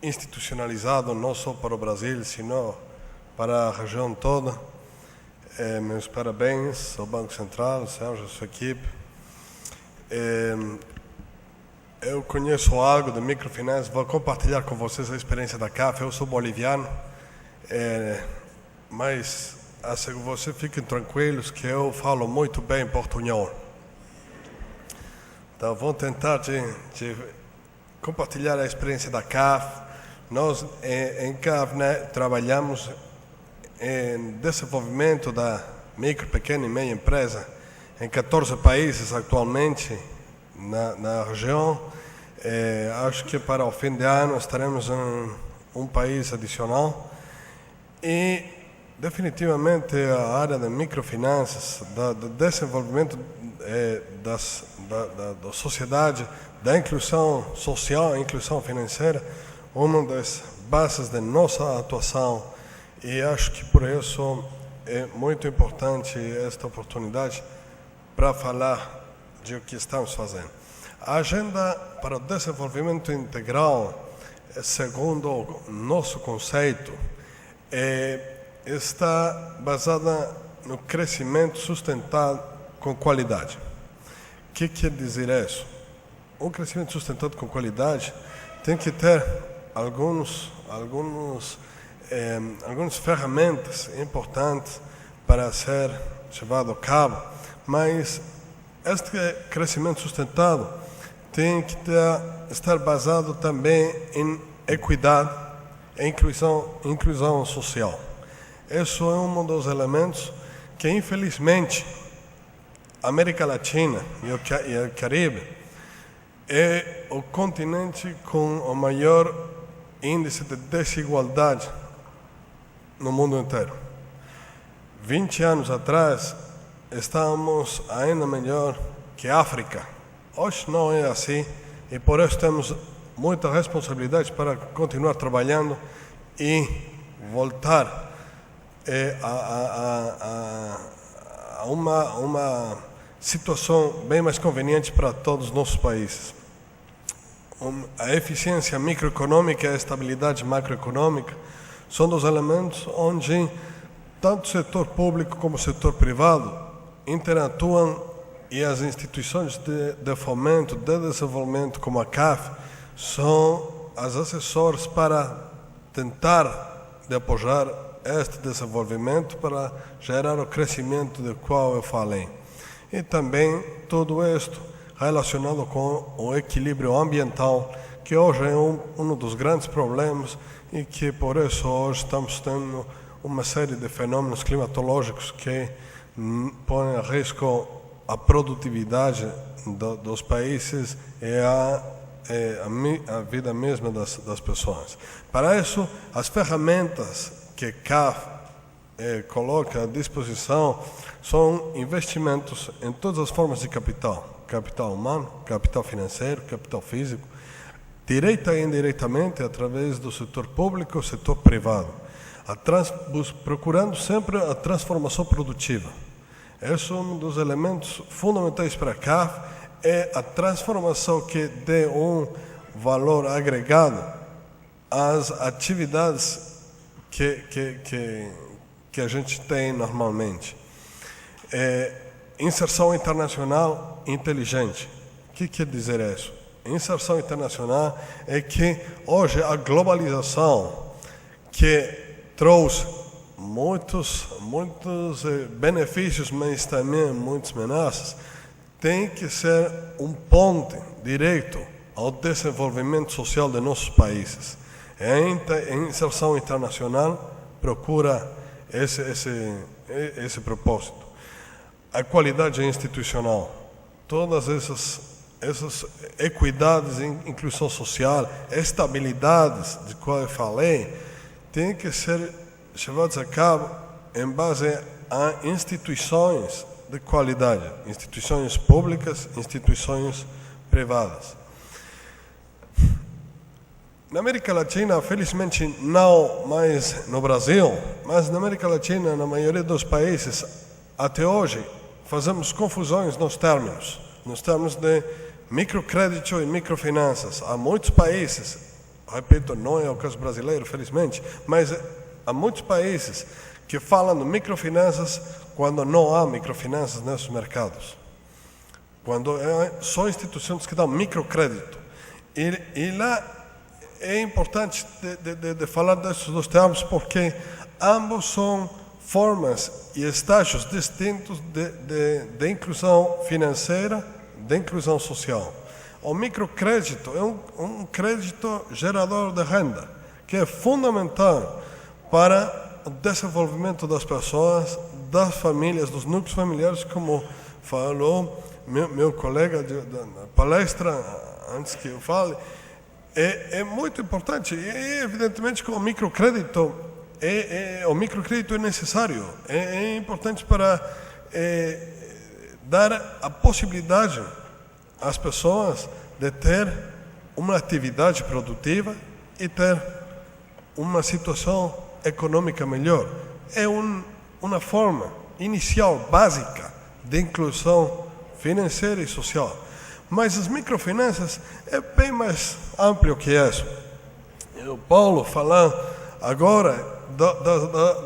institucionalizado, não só para o Brasil, sino para a região toda. Meus parabéns ao Banco Central, Sérgio, a sua equipe. Eu conheço algo de microfinanças, vou compartilhar com vocês a experiência da CAF. Eu sou boliviano, mas vocês fiquem tranquilos que eu falo muito bem portunhol. Então, vou tentar de compartilhar a experiência da CAF. Nós, em CAF, trabalhamos em desenvolvimento da micro, pequena e meia empresa em 14 países atualmente na região. Acho que para o fim de ano estaremos em um país adicional. E, definitivamente, a área de microfinanças, do desenvolvimento da sociedade, da inclusão social, inclusão financeira, uma das bases de nossa atuação. E acho que por isso é muito importante esta oportunidade para falar de o que estamos fazendo. A agenda para o desenvolvimento integral, segundo o nosso conceito, está basada no crescimento sustentado com qualidade. O que quer dizer isso? Um crescimento sustentado com qualidade tem que ter algumas ferramentas importantes para ser levado a cabo, mas este crescimento sustentado tem que estar basado também em equidade e inclusão social. Esse é um dos elementos que, infelizmente, a América Latina e o Caribe é o continente com o maior índice de desigualdade no mundo inteiro. 20 anos atrás, estávamos ainda melhor que a África. Hoje não é assim e por isso temos muita responsabilidade para continuar trabalhando e voltar a uma situação bem mais conveniente para todos os nossos países. A eficiência microeconômica e a estabilidade macroeconômica são dos elementos onde tanto o setor público como o setor privado interatuam e as instituições de fomento, de desenvolvimento, como a CAF, são as assessores para tentar apoiar este desenvolvimento para gerar o crescimento do qual eu falei. E também tudo isto relacionado com o equilíbrio ambiental, que hoje é um dos grandes problemas e que por isso hoje estamos tendo uma série de fenômenos climatológicos que põem a risco a produtividade dos países e a vida mesma das pessoas. Para isso, as ferramentas que a CAF coloca à disposição são investimentos em todas as formas de capital. Capital humano, capital financeiro, capital físico, direta e indiretamente através do setor público e setor privado, procurando sempre a transformação produtiva. Esse é um dos elementos fundamentais para a CAF, é a transformação que dê um valor agregado às atividades que a gente tem normalmente. Inserção internacional inteligente. O que quer dizer isso? Inserção internacional é que hoje a globalização, que trouxe muitos benefícios, mas também muitas ameaças, tem que ser um ponte direto ao desenvolvimento social de nossos países. A inserção internacional procura esse propósito. A qualidade institucional. Todas essas essas equidades, inclusão social, estabilidades de qual eu falei, têm que ser levadas a cabo em base a instituições de qualidade, instituições públicas, instituições privadas. Na América Latina, felizmente não mais no Brasil, mas na América Latina, na maioria dos países, até hoje, fazemos confusões nos termos de microcrédito e microfinanças. Há muitos países, repito, não é o caso brasileiro, felizmente, mas há muitos países que falam de microfinanças quando não há microfinanças nesses mercados. Quando são instituições que dão microcrédito. E lá é importante de falar desses dois termos porque ambos são formas e estágios distintos de inclusão financeira, de inclusão social. O microcrédito é um crédito gerador de renda, que é fundamental para o desenvolvimento das pessoas, das famílias, dos núcleos familiares, como falou meu colega da palestra, antes que eu fale. É muito importante e evidentemente que o microcrédito é necessário, é importante para dar a possibilidade às pessoas de ter uma atividade produtiva e ter uma situação econômica melhor. É uma forma inicial, básica, de inclusão financeira e social. Mas as microfinanças é bem mais amplo que isso. O Paulo falando agora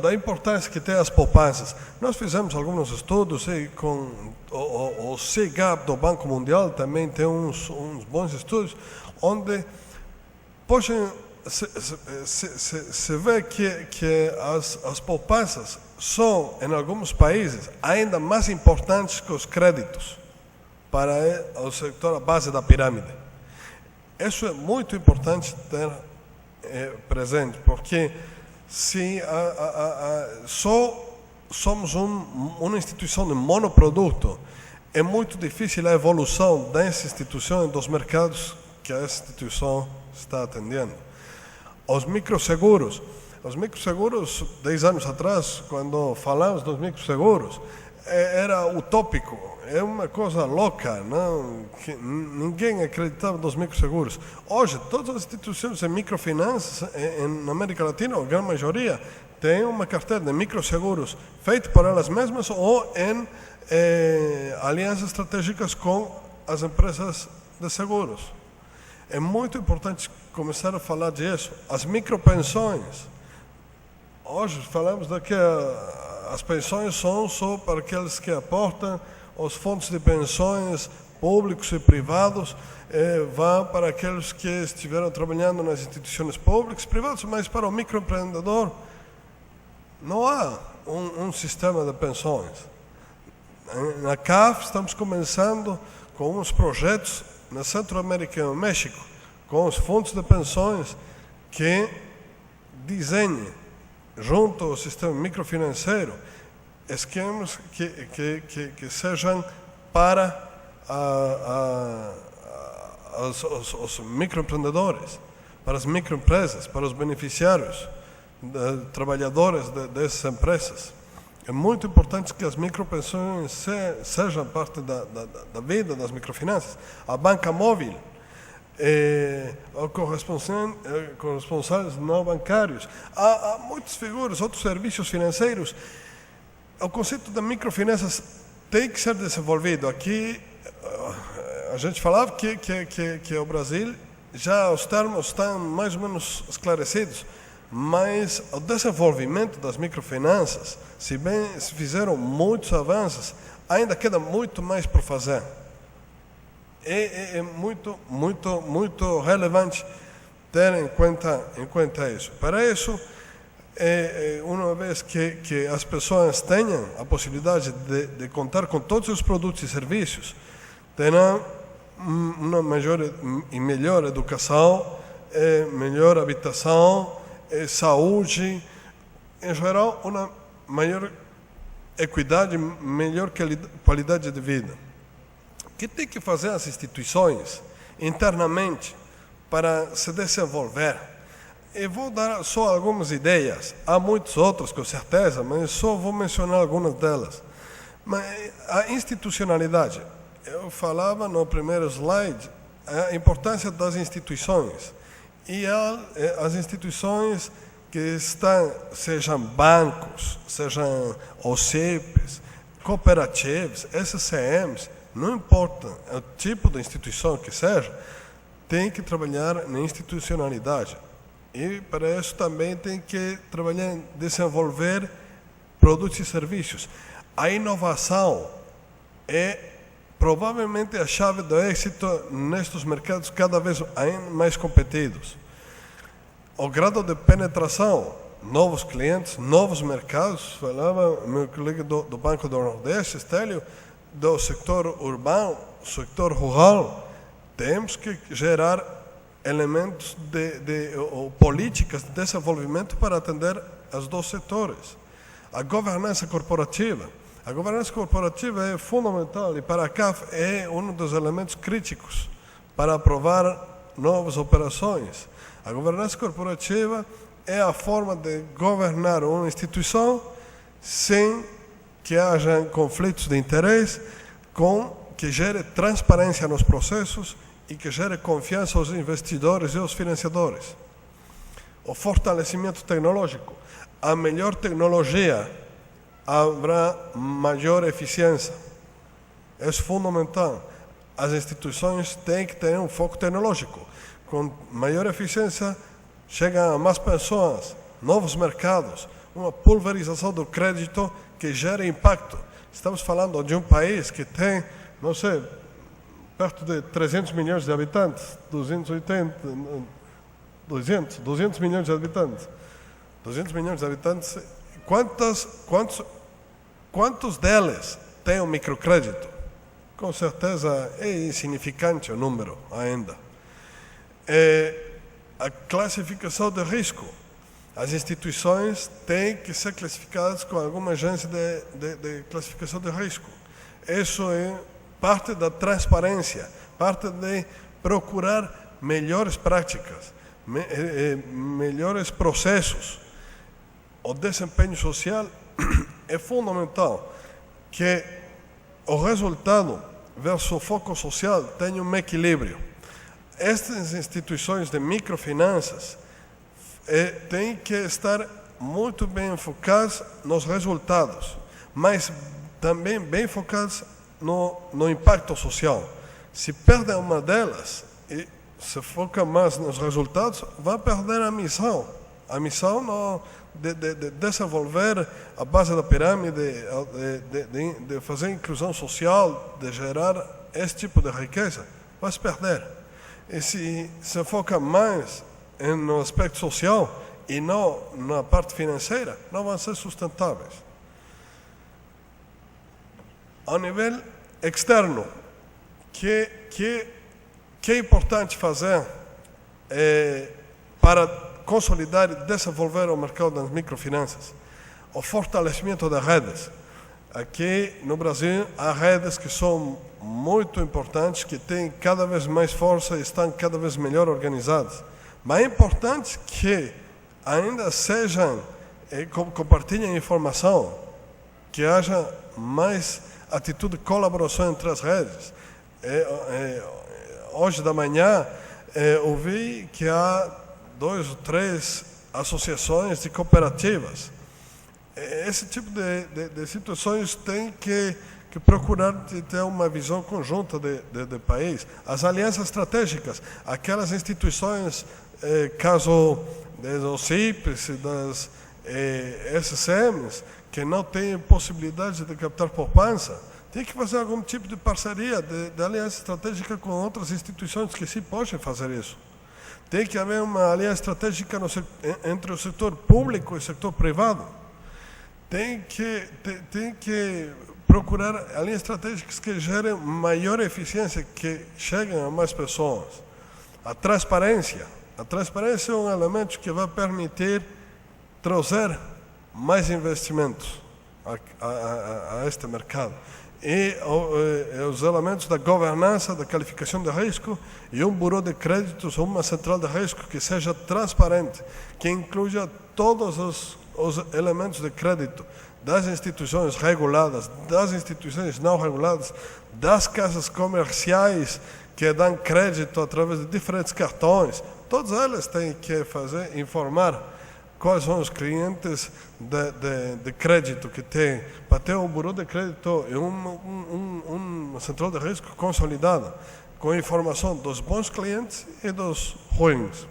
da importância que tem as poupanças. Nós fizemos alguns estudos e com o CGAP do Banco Mundial também tem uns bons estudos, onde se vê que as poupanças são, em alguns países, ainda mais importantes que os créditos para o setor, a base da pirâmide. Isso é muito importante ter presente, porque se só somos uma instituição de monoproduto, é muito difícil a evolução dessa instituição e dos mercados que essa instituição está atendendo. Os microseguros, 10 anos atrás, quando falamos dos microseguros, era utópico, é uma coisa louca, não? Que ninguém acreditava nos microseguros. Hoje, todas as instituições de microfinanças na América Latina, a grande maioria, têm uma carteira de microseguros feita por elas mesmas ou em alianças estratégicas com as empresas de seguros. É muito importante começar a falar disso. As micropensões. Hoje falamos de que as pensões são só para aqueles que aportam, os fundos de pensões públicos e privados vão para aqueles que estiveram trabalhando nas instituições públicas e privadas, mas para o microempreendedor não há um sistema de pensões. Na CAF estamos começando com uns projetos na Centro-América e no México, com os fundos de pensões que desenhem, junto ao sistema microfinanceiro, esquemas que sejam para os microempreendedores, para as microempresas, para os beneficiários, trabalhadores dessas empresas. É muito importante que as micropensões sejam parte da vida das microfinanças. A banca móvel, corresponsáveis não bancários. Há muitas figuras, outros serviços financeiros. O conceito de microfinanças tem que ser desenvolvido. Aqui a gente falava que o Brasil já os termos estão mais ou menos esclarecidos, mas o desenvolvimento das microfinanças, se bem se fizeram muitos avanços, ainda queda muito mais por fazer. É muito relevante ter em conta isso. Para isso, uma vez que as pessoas tenham a possibilidade de contar com todos os produtos e serviços, terão uma maior e melhor educação, melhor habitação, saúde, em geral, uma maior equidade, melhor qualidade de vida. que tem que fazer as instituições internamente para se desenvolver. Eu vou dar só algumas ideias, há muitas outras com certeza, mas só vou mencionar algumas delas. Mas a institucionalidade, eu falava no primeiro slide, a importância das instituições. E as instituições que estão, sejam bancos, sejam OCPs, cooperativas, SCMs, não importa o tipo de instituição que seja, tem que trabalhar na institucionalidade. E para isso também tem que trabalhar em desenvolver produtos e serviços. A inovação é provavelmente a chave do êxito nestes mercados cada vez mais competidos. O grau de penetração, novos clientes, novos mercados, falava meu colega do Banco do Nordeste, Estélio, do setor urbano, setor rural, temos que gerar elementos ou políticas de desenvolvimento para atender os dois setores. A governança corporativa. A governança corporativa é fundamental e para a CAF é um dos elementos críticos para aprovar novas operações. A governança corporativa é a forma de governar uma instituição sem que haja conflitos de interesse, que gere transparência nos processos e que gere confiança aos investidores e aos financiadores. O fortalecimento tecnológico. A melhor tecnologia haverá maior eficiência. É fundamental. As instituições têm que ter um foco tecnológico. Com maior eficiência, chegam a mais pessoas, novos mercados, uma pulverização do crédito que gera impacto. Estamos falando de um país que tem, não sei, perto de 300 milhões de habitantes, 200 milhões de habitantes. 200 milhões de habitantes. Quantos deles têm um microcrédito? Com certeza é insignificante o número ainda. A classificação de risco. As instituições têm que ser classificadas com alguma agência de classificação de risco. Isso é parte da transparência, parte de procurar melhores práticas, melhores processos. O desempenho social é fundamental, que o resultado versus o foco social tenha um equilíbrio. Estas instituições de microfinanças têm que estar muito bem focadas nos resultados, mas também bem focadas no impacto social. Se perde uma delas e se foca mais nos resultados, vai perder a missão. A missão de desenvolver a base da pirâmide, de fazer inclusão social, de gerar esse tipo de riqueza, vai se perder. E se foca mais no aspecto social e não na parte financeira, não vão ser sustentáveis. Ao nível externo, que é importante fazer para consolidar e desenvolver o mercado das microfinanças? O fortalecimento das redes. Aqui no Brasil há redes que são muito importantes, que têm cada vez mais força e estão cada vez melhor organizadas. Mas é importante que ainda sejam, compartilhem informação, que haja mais atitude de colaboração entre as redes. Hoje da manhã ouvi que há 2 ou 3 associações de cooperativas. Esse tipo de situações tem que procurar ter uma visão conjunta de país. As alianças estratégicas, aquelas instituições, caso das OCIPs, das SCMs, que não têm possibilidade de captar poupança, tem que fazer algum tipo de parceria, de aliança estratégica com outras instituições que sim podem fazer isso. Tem que haver uma aliança estratégica entre o setor público e o setor privado. Tem que procurar alianças estratégicas que gerem maior eficiência, que cheguem a mais pessoas. A transparência. A transparência é um elemento que vai permitir trazer mais investimentos a este mercado. e os elementos da governança, da qualificação de risco, e um burô de créditos, uma central de risco que seja transparente, que incluya todos os elementos de crédito das instituições reguladas, das instituições não reguladas, das casas comerciais que dão crédito através de diferentes cartões. Todas elas têm que informar quais são os clientes de crédito que tem, para ter um burô de crédito e uma central de risco consolidada, com informação dos bons clientes e dos ruins.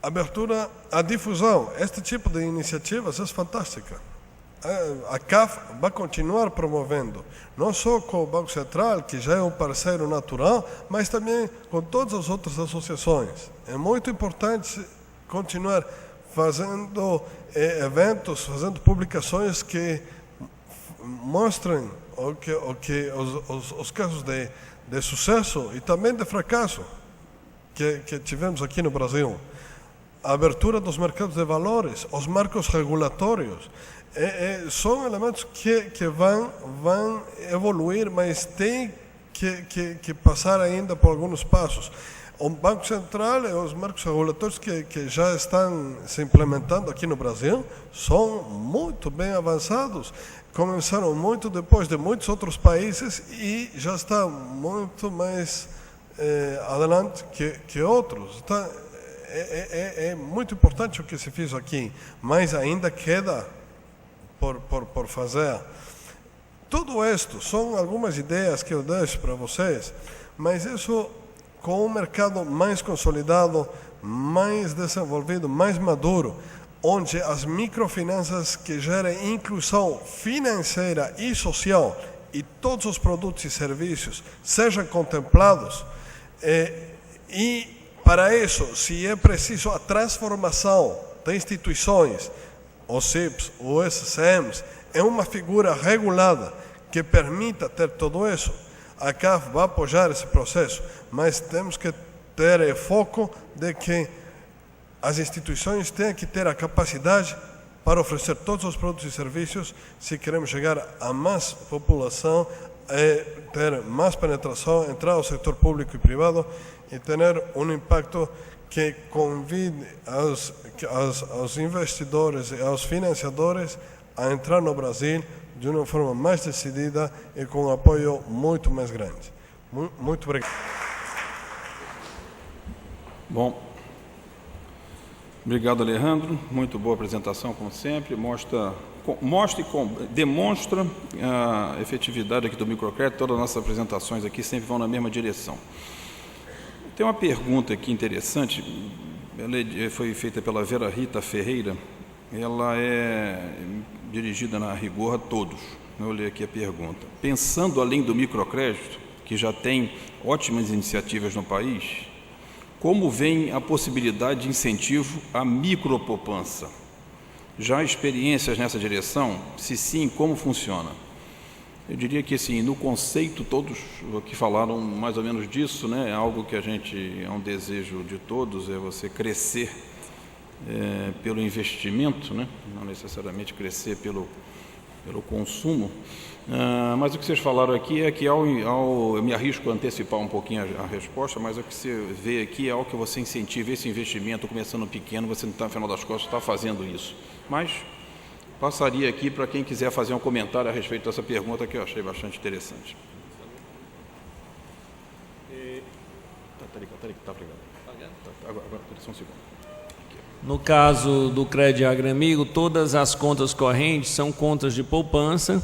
Abertura à difusão. Este tipo de iniciativas é fantástica. A CAF vai continuar promovendo, não só com o Banco Central, que já é um parceiro natural, mas também com todas as outras associações. É muito importante continuar fazendo eventos, fazendo publicações que mostrem os casos de sucesso e também de fracasso que tivemos aqui no Brasil. A abertura dos mercados de valores, os marcos regulatórios, são elementos que vão evoluir, mas tem que passar ainda por alguns passos. O Banco Central e os marcos regulatórios que já estão se implementando aqui no Brasil são muito bem avançados. Começaram muito depois de muitos outros países e já está muito mais adelante que outros. Então, é muito importante o que se fez aqui, mas ainda queda por fazer. Tudo isto são algumas ideias que eu deixo para vocês, mas isso com um mercado mais consolidado, mais desenvolvido, mais maduro, onde as microfinanças que gerem inclusão financeira e social e todos os produtos e serviços sejam contemplados, e para isso, se é preciso a transformação de instituições, os CIPs, os SCMs, é uma figura regulada que permita ter tudo isso, a CAF vai apoiar esse processo, mas temos que ter foco de que as instituições têm que ter a capacidade para oferecer todos os produtos e serviços se queremos chegar a mais população, ter mais penetração, entrar ao setor público e privado e ter um impacto que convide aos investidores e aos financiadores a entrar no Brasil de uma forma mais decidida e com um apoio muito mais grande. Muito obrigado. Bom, obrigado, Alejandro. Muito boa apresentação, como sempre. Demonstra a efetividade aqui do microcrédito. Todas as nossas apresentações aqui sempre vão na mesma direção. Tem uma pergunta aqui interessante. Ela foi feita pela Vera Rita Ferreira. Ela é dirigida, na rigor, a todos. Eu leio aqui a pergunta. Pensando além do microcrédito, que já tem ótimas iniciativas no país, como vem a possibilidade de incentivo à micropoupança? Já há experiências nessa direção? Se sim, como funciona? Eu diria que, assim, no conceito, todos que falaram mais ou menos disso, né? É algo que é um desejo de todos, é você crescer pelo investimento, né? Não necessariamente crescer pelo consumo. Mas o que vocês falaram aqui é que eu me arrisco a antecipar um pouquinho a resposta, mas o que você vê aqui é algo que você incentiva esse investimento, começando pequeno, você, no final das contas, está fazendo isso. Mas passaria aqui para quem quiser fazer um comentário a respeito dessa pergunta, que eu achei bastante interessante. Tá obrigado. Agora, só um segundo. No caso do Crédito AgriAmigo, todas as contas correntes são contas de poupança,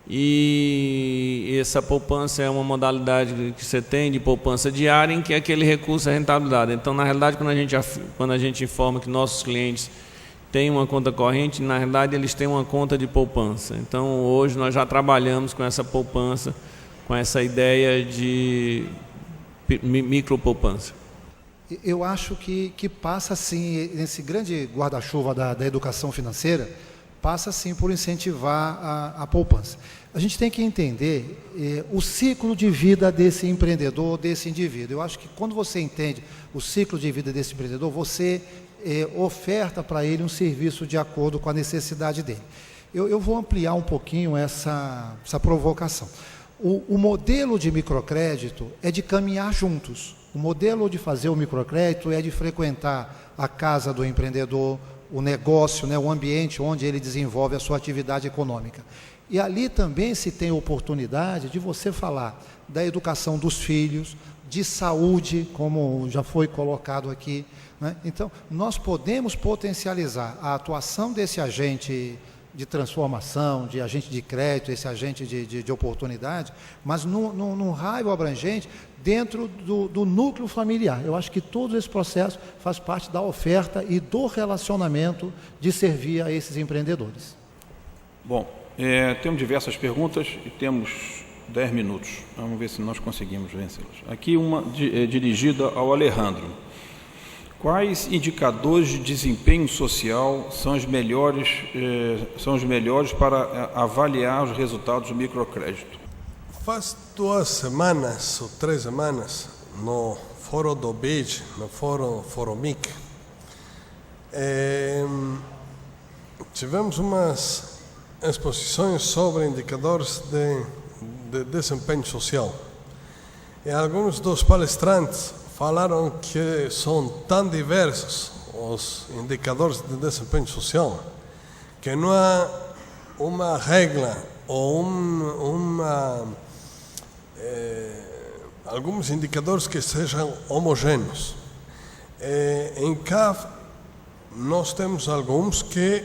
e essa poupança é uma modalidade que você tem de poupança diária, em que aquele recurso é rentabilizado. Então, na realidade, quando a gente informa que nossos clientes têm uma conta corrente, na realidade eles têm uma conta de poupança. Então, hoje nós já trabalhamos com essa poupança, com essa ideia de micropoupança. Eu acho que passa, sim, esse grande guarda-chuva da educação financeira, passa, sim, por incentivar a poupança. A gente tem que entender o ciclo de vida desse empreendedor, desse indivíduo. Eu acho que quando você entende o ciclo de vida desse empreendedor, você oferta para ele um serviço de acordo com a necessidade dele. Eu vou ampliar um pouquinho essa provocação. O modelo de microcrédito é de caminhar juntos. O modelo de fazer o microcrédito é de frequentar a casa do empreendedor, o negócio, né, o ambiente onde ele desenvolve a sua atividade econômica. E ali também se tem oportunidade de você falar da educação dos filhos, de saúde, como já foi colocado aqui, né? Então, nós podemos potencializar a atuação desse agente de transformação, de agente de crédito, esse agente de oportunidade, mas num raio abrangente dentro do núcleo familiar. Eu acho que todo esse processo faz parte da oferta e do relacionamento de servir a esses empreendedores. Bom, temos diversas perguntas e temos 10 minutos. Vamos ver se nós conseguimos vencê-las. Aqui uma dirigida ao Alejandro. Quais indicadores de desempenho social são os melhores para avaliar os resultados do microcrédito? Faz 2 semanas ou 3 semanas, no fórum do BID, no fórum Foromic, tivemos umas exposições sobre indicadores de desempenho social. E alguns dos palestrantes falaram que são tão diversos os indicadores de desempenho social que não há uma regra ou alguns indicadores que sejam homogêneos. Em CAF, nós temos alguns que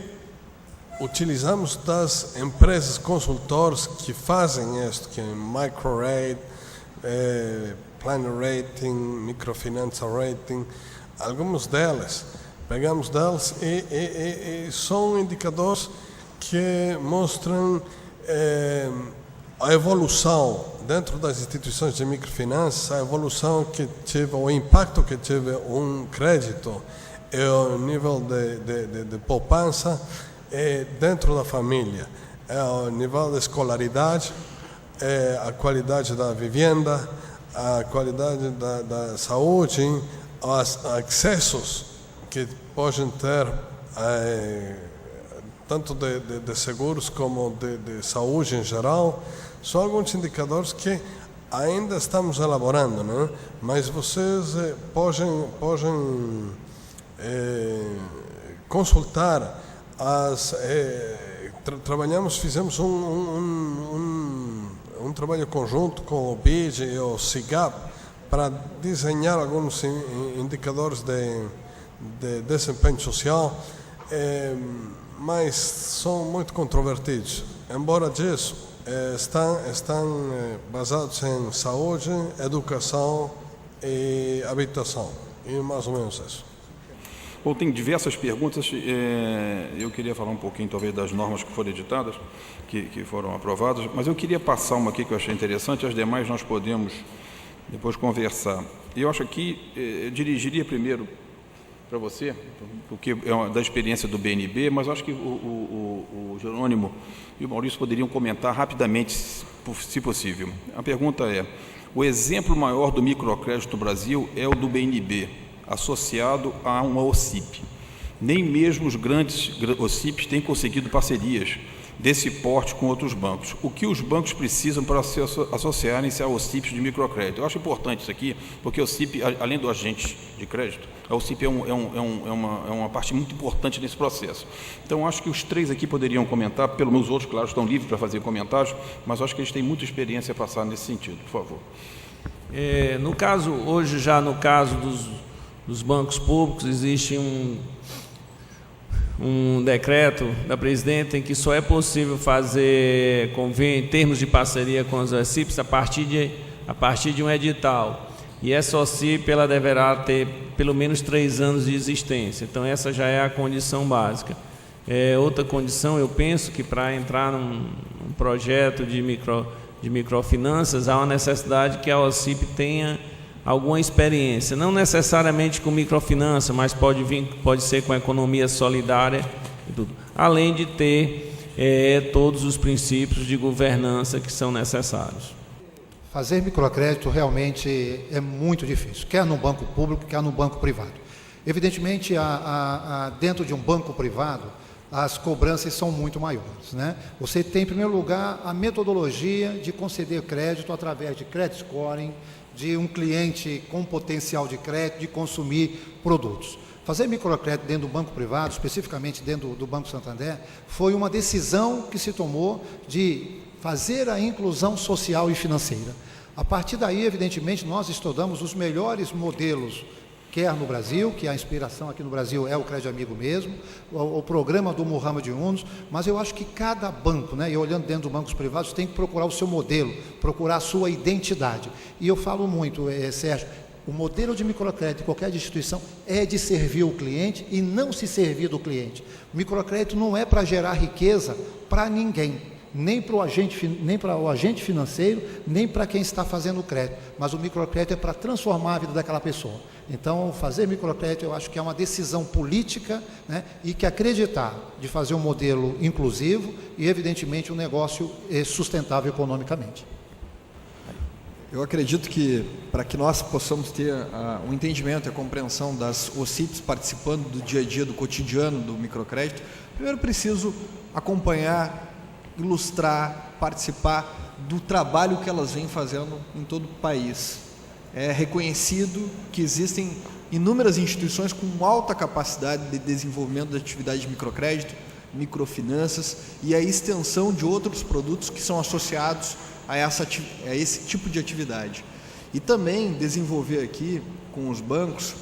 utilizamos das empresas consultoras que fazem isto, que é MicroRate, Planet Rating, Microfinança Rating, algumas delas, pegamos delas e são indicadores que mostram a evolução dentro das instituições de microfinança, a evolução que teve, o impacto que teve um crédito e o nível de poupança dentro da família, o nível de escolaridade, a qualidade da vivenda, a qualidade da saúde, os acessos que podem ter, tanto de seguros como de saúde em geral, são alguns indicadores que ainda estamos elaborando, né? Mas vocês podem consultar fizemos um trabalho conjunto com o BID e o SIGAP para desenhar alguns indicadores de desempenho social, mas são muito controvertidos. Embora disso, estão basados em saúde, educação e habitação, e mais ou menos isso. Bom, tem diversas perguntas. Eu queria falar um pouquinho, talvez, das normas que foram editadas, que foram aprovadas, mas eu queria passar uma aqui que eu achei interessante, as demais nós podemos depois conversar. E eu acho que eu dirigiria primeiro para você, porque é da experiência do BNB, mas eu acho que o Jerônimo e o Maurício poderiam comentar rapidamente, se possível. A pergunta é: o exemplo maior do microcrédito no Brasil é o do BNB, associado a uma OCIP. Nem mesmo os grandes OCIPs têm conseguido parcerias desse porte com outros bancos. O que os bancos precisam para se associarem-se a OCIPs de microcrédito? Eu acho importante isso aqui, porque o OCIP, além do agente de crédito, a OCIP é uma parte muito importante nesse processo. Então, acho que os 3 aqui poderiam comentar, pelo menos os outros, claro, estão livres para fazer comentários, mas acho que eles têm muita experiência a passar nesse sentido. Por favor. No caso, hoje já no caso dos bancos públicos, existe um decreto da presidenta em que só é possível fazer convênio em termos de parceria com as OCIPs a partir de um edital. E essa OCIP ela deverá ter pelo menos 3 anos de existência. Então essa já é a condição básica. Outra condição, eu penso que para entrar num projeto de microfinanças há uma necessidade que a OCIP tenha alguma experiência, não necessariamente com microfinança, mas pode ser com a economia solidária e tudo, além de ter todos os princípios de governança que são necessários. Fazer microcrédito realmente é muito difícil, quer no banco público, quer no banco privado. Evidentemente, dentro de um banco privado, as cobranças são muito maiores, né? Você tem, em primeiro lugar, a metodologia de conceder crédito através de credit scoring, de um cliente com potencial de crédito, de consumir produtos. Fazer microcrédito dentro do banco privado, especificamente dentro do Banco Santander, foi uma decisão que se tomou de fazer a inclusão social e financeira. A partir daí, evidentemente, nós estudamos os melhores modelos, quer no Brasil, que a inspiração aqui no Brasil é o Crédito Amigo mesmo, o programa do Muhammad Yunus, mas eu acho que cada banco, né, e olhando dentro dos bancos privados, tem que procurar o seu modelo, procurar a sua identidade. E eu falo muito, Sérgio, o modelo de microcrédito de qualquer instituição é de servir o cliente e não se servir do cliente. O microcrédito não é para gerar riqueza para ninguém, nem para o agente financeiro, nem para quem está fazendo o crédito, mas o microcrédito é para transformar a vida daquela pessoa. Então, fazer microcrédito eu acho que é uma decisão política, né, e que acreditar de fazer um modelo inclusivo e, evidentemente, um negócio sustentável economicamente. Eu acredito que, para que nós possamos ter um entendimento e a compreensão das OCIPs participando do dia a dia, do cotidiano do microcrédito, primeiro preciso acompanhar, ilustrar, participar do trabalho que elas vêm fazendo em todo o país. É reconhecido que existem inúmeras instituições com alta capacidade de desenvolvimento da atividade de microcrédito, microfinanças e a extensão de outros produtos que são associados a esse tipo de atividade. E também desenvolver aqui com os bancos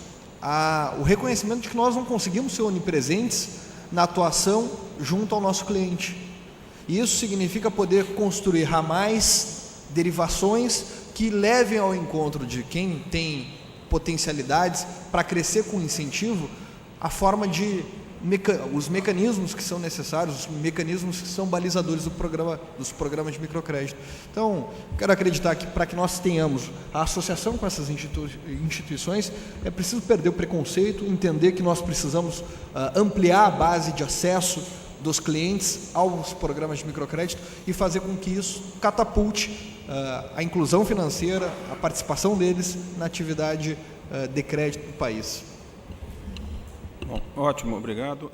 o reconhecimento de que nós não conseguimos ser onipresentes na atuação junto ao nosso cliente. E isso significa poder construir ramais, derivações que levem ao encontro de quem tem potencialidades para crescer com incentivo, a forma de os mecanismos que são necessários, os mecanismos que são balizadores dos programas de microcrédito. Então, quero acreditar que para que nós tenhamos a associação com essas instituições, é preciso perder o preconceito, entender que nós precisamos ampliar a base de acesso dos clientes aos programas de microcrédito e fazer com que isso catapulte a inclusão financeira, a participação deles na atividade de crédito do país. Bom, ótimo, obrigado.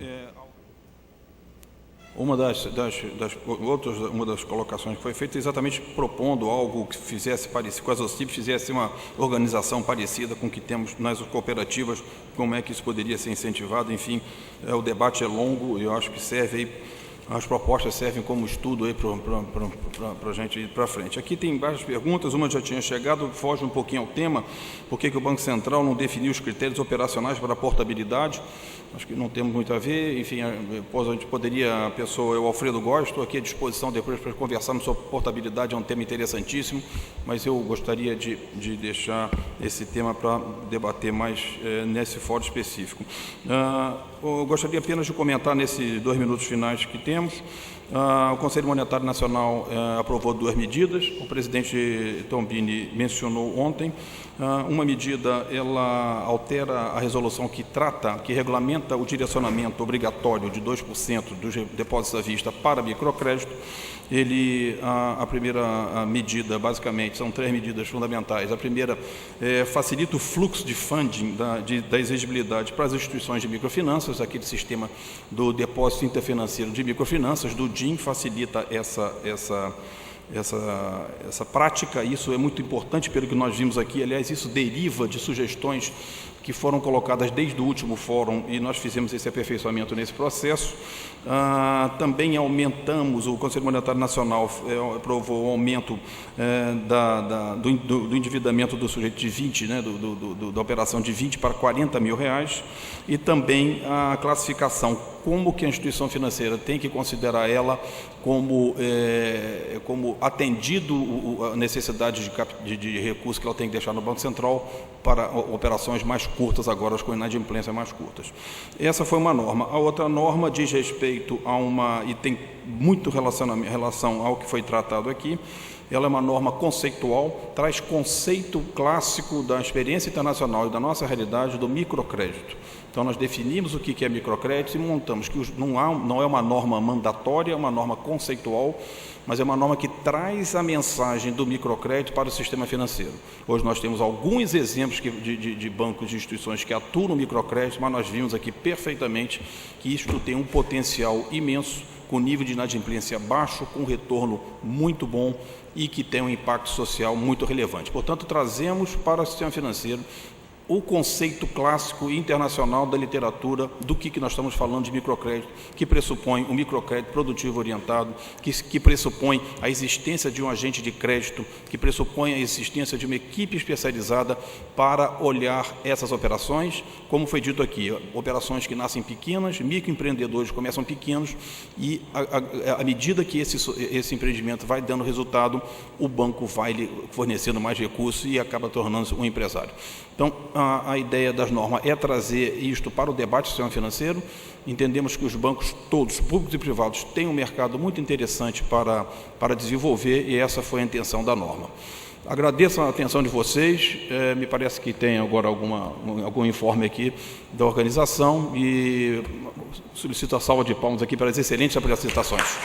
Uma das colocações que foi feita é exatamente propondo algo que fizesse parecido, com as OCIPs fizesse uma organização parecida com o que temos nas cooperativas, como é que isso poderia ser incentivado, enfim, o debate é longo e eu acho que serve aí. As propostas servem como estudo aí para a gente ir para frente. Aqui tem várias perguntas, uma já tinha chegado, foge um pouquinho ao tema, por que o Banco Central não definiu os critérios operacionais para a portabilidade? Acho que não temos muito a ver, enfim, a gente poderia, o Alfredo Góes, estou aqui à disposição depois para conversarmos sobre portabilidade, é um tema interessantíssimo, mas eu gostaria de deixar esse tema para debater mais nesse fórum específico. Eu gostaria apenas de comentar nesses 2 minutos finais que temos. O Conselho Monetário Nacional aprovou 2 medidas, o presidente Tombini mencionou ontem. Uma medida, ela altera a resolução que regulamenta o direcionamento obrigatório de 2% dos depósitos à vista para microcrédito. A primeira medida, basicamente, são 3 medidas fundamentais. A primeira facilita o fluxo de funding da exigibilidade para as instituições de microfinanças, aquele sistema do depósito interfinanceiro de microfinanças, do DIM, facilita essa prática. Isso é muito importante pelo que nós vimos aqui. Aliás, isso deriva de sugestões que foram colocadas desde o último fórum e nós fizemos esse aperfeiçoamento nesse processo. Também aumentamos, o Conselho Monetário Nacional aprovou o aumento do endividamento do sujeito de 20, né, da operação de 20 para 40 mil reais, e também a classificação, como que a instituição financeira tem que considerar ela como atendido a necessidade de recursos que ela tem que deixar no Banco Central para operações mais curtas, agora as com inadimplência mais curtas. Essa foi uma norma. A outra norma diz respeito a e tem muito relação ao que foi tratado aqui, ela é uma norma conceitual, traz conceito clássico da experiência internacional e da nossa realidade do microcrédito. Então, nós definimos o que é microcrédito e montamos que não é uma norma mandatória, é uma norma conceitual, mas é uma norma que traz a mensagem do microcrédito para o sistema financeiro. Hoje nós temos alguns exemplos de bancos, de instituições que atuam no microcrédito, mas nós vimos aqui perfeitamente que isto tem um potencial imenso, com nível de inadimplência baixo, com retorno muito bom e que tem um impacto social muito relevante. Portanto, trazemos para o sistema financeiro o conceito clássico e internacional da literatura do que nós estamos falando de microcrédito, que pressupõe um microcrédito produtivo orientado, que pressupõe a existência de um agente de crédito, que pressupõe a existência de uma equipe especializada para olhar essas operações, como foi dito aqui, operações que nascem pequenas, microempreendedores começam pequenos e à medida que esse empreendimento vai dando resultado, o banco vai lhe fornecendo mais recursos e acaba tornando-se um empresário. Então, a ideia das normas é trazer isto para o debate do sistema financeiro. Entendemos que os bancos todos, públicos e privados, têm um mercado muito interessante para desenvolver e essa foi a intenção da norma. Agradeço a atenção de vocês, me parece que tem agora algum informe aqui da organização e solicito a salva de palmas aqui para as excelentes apresentações.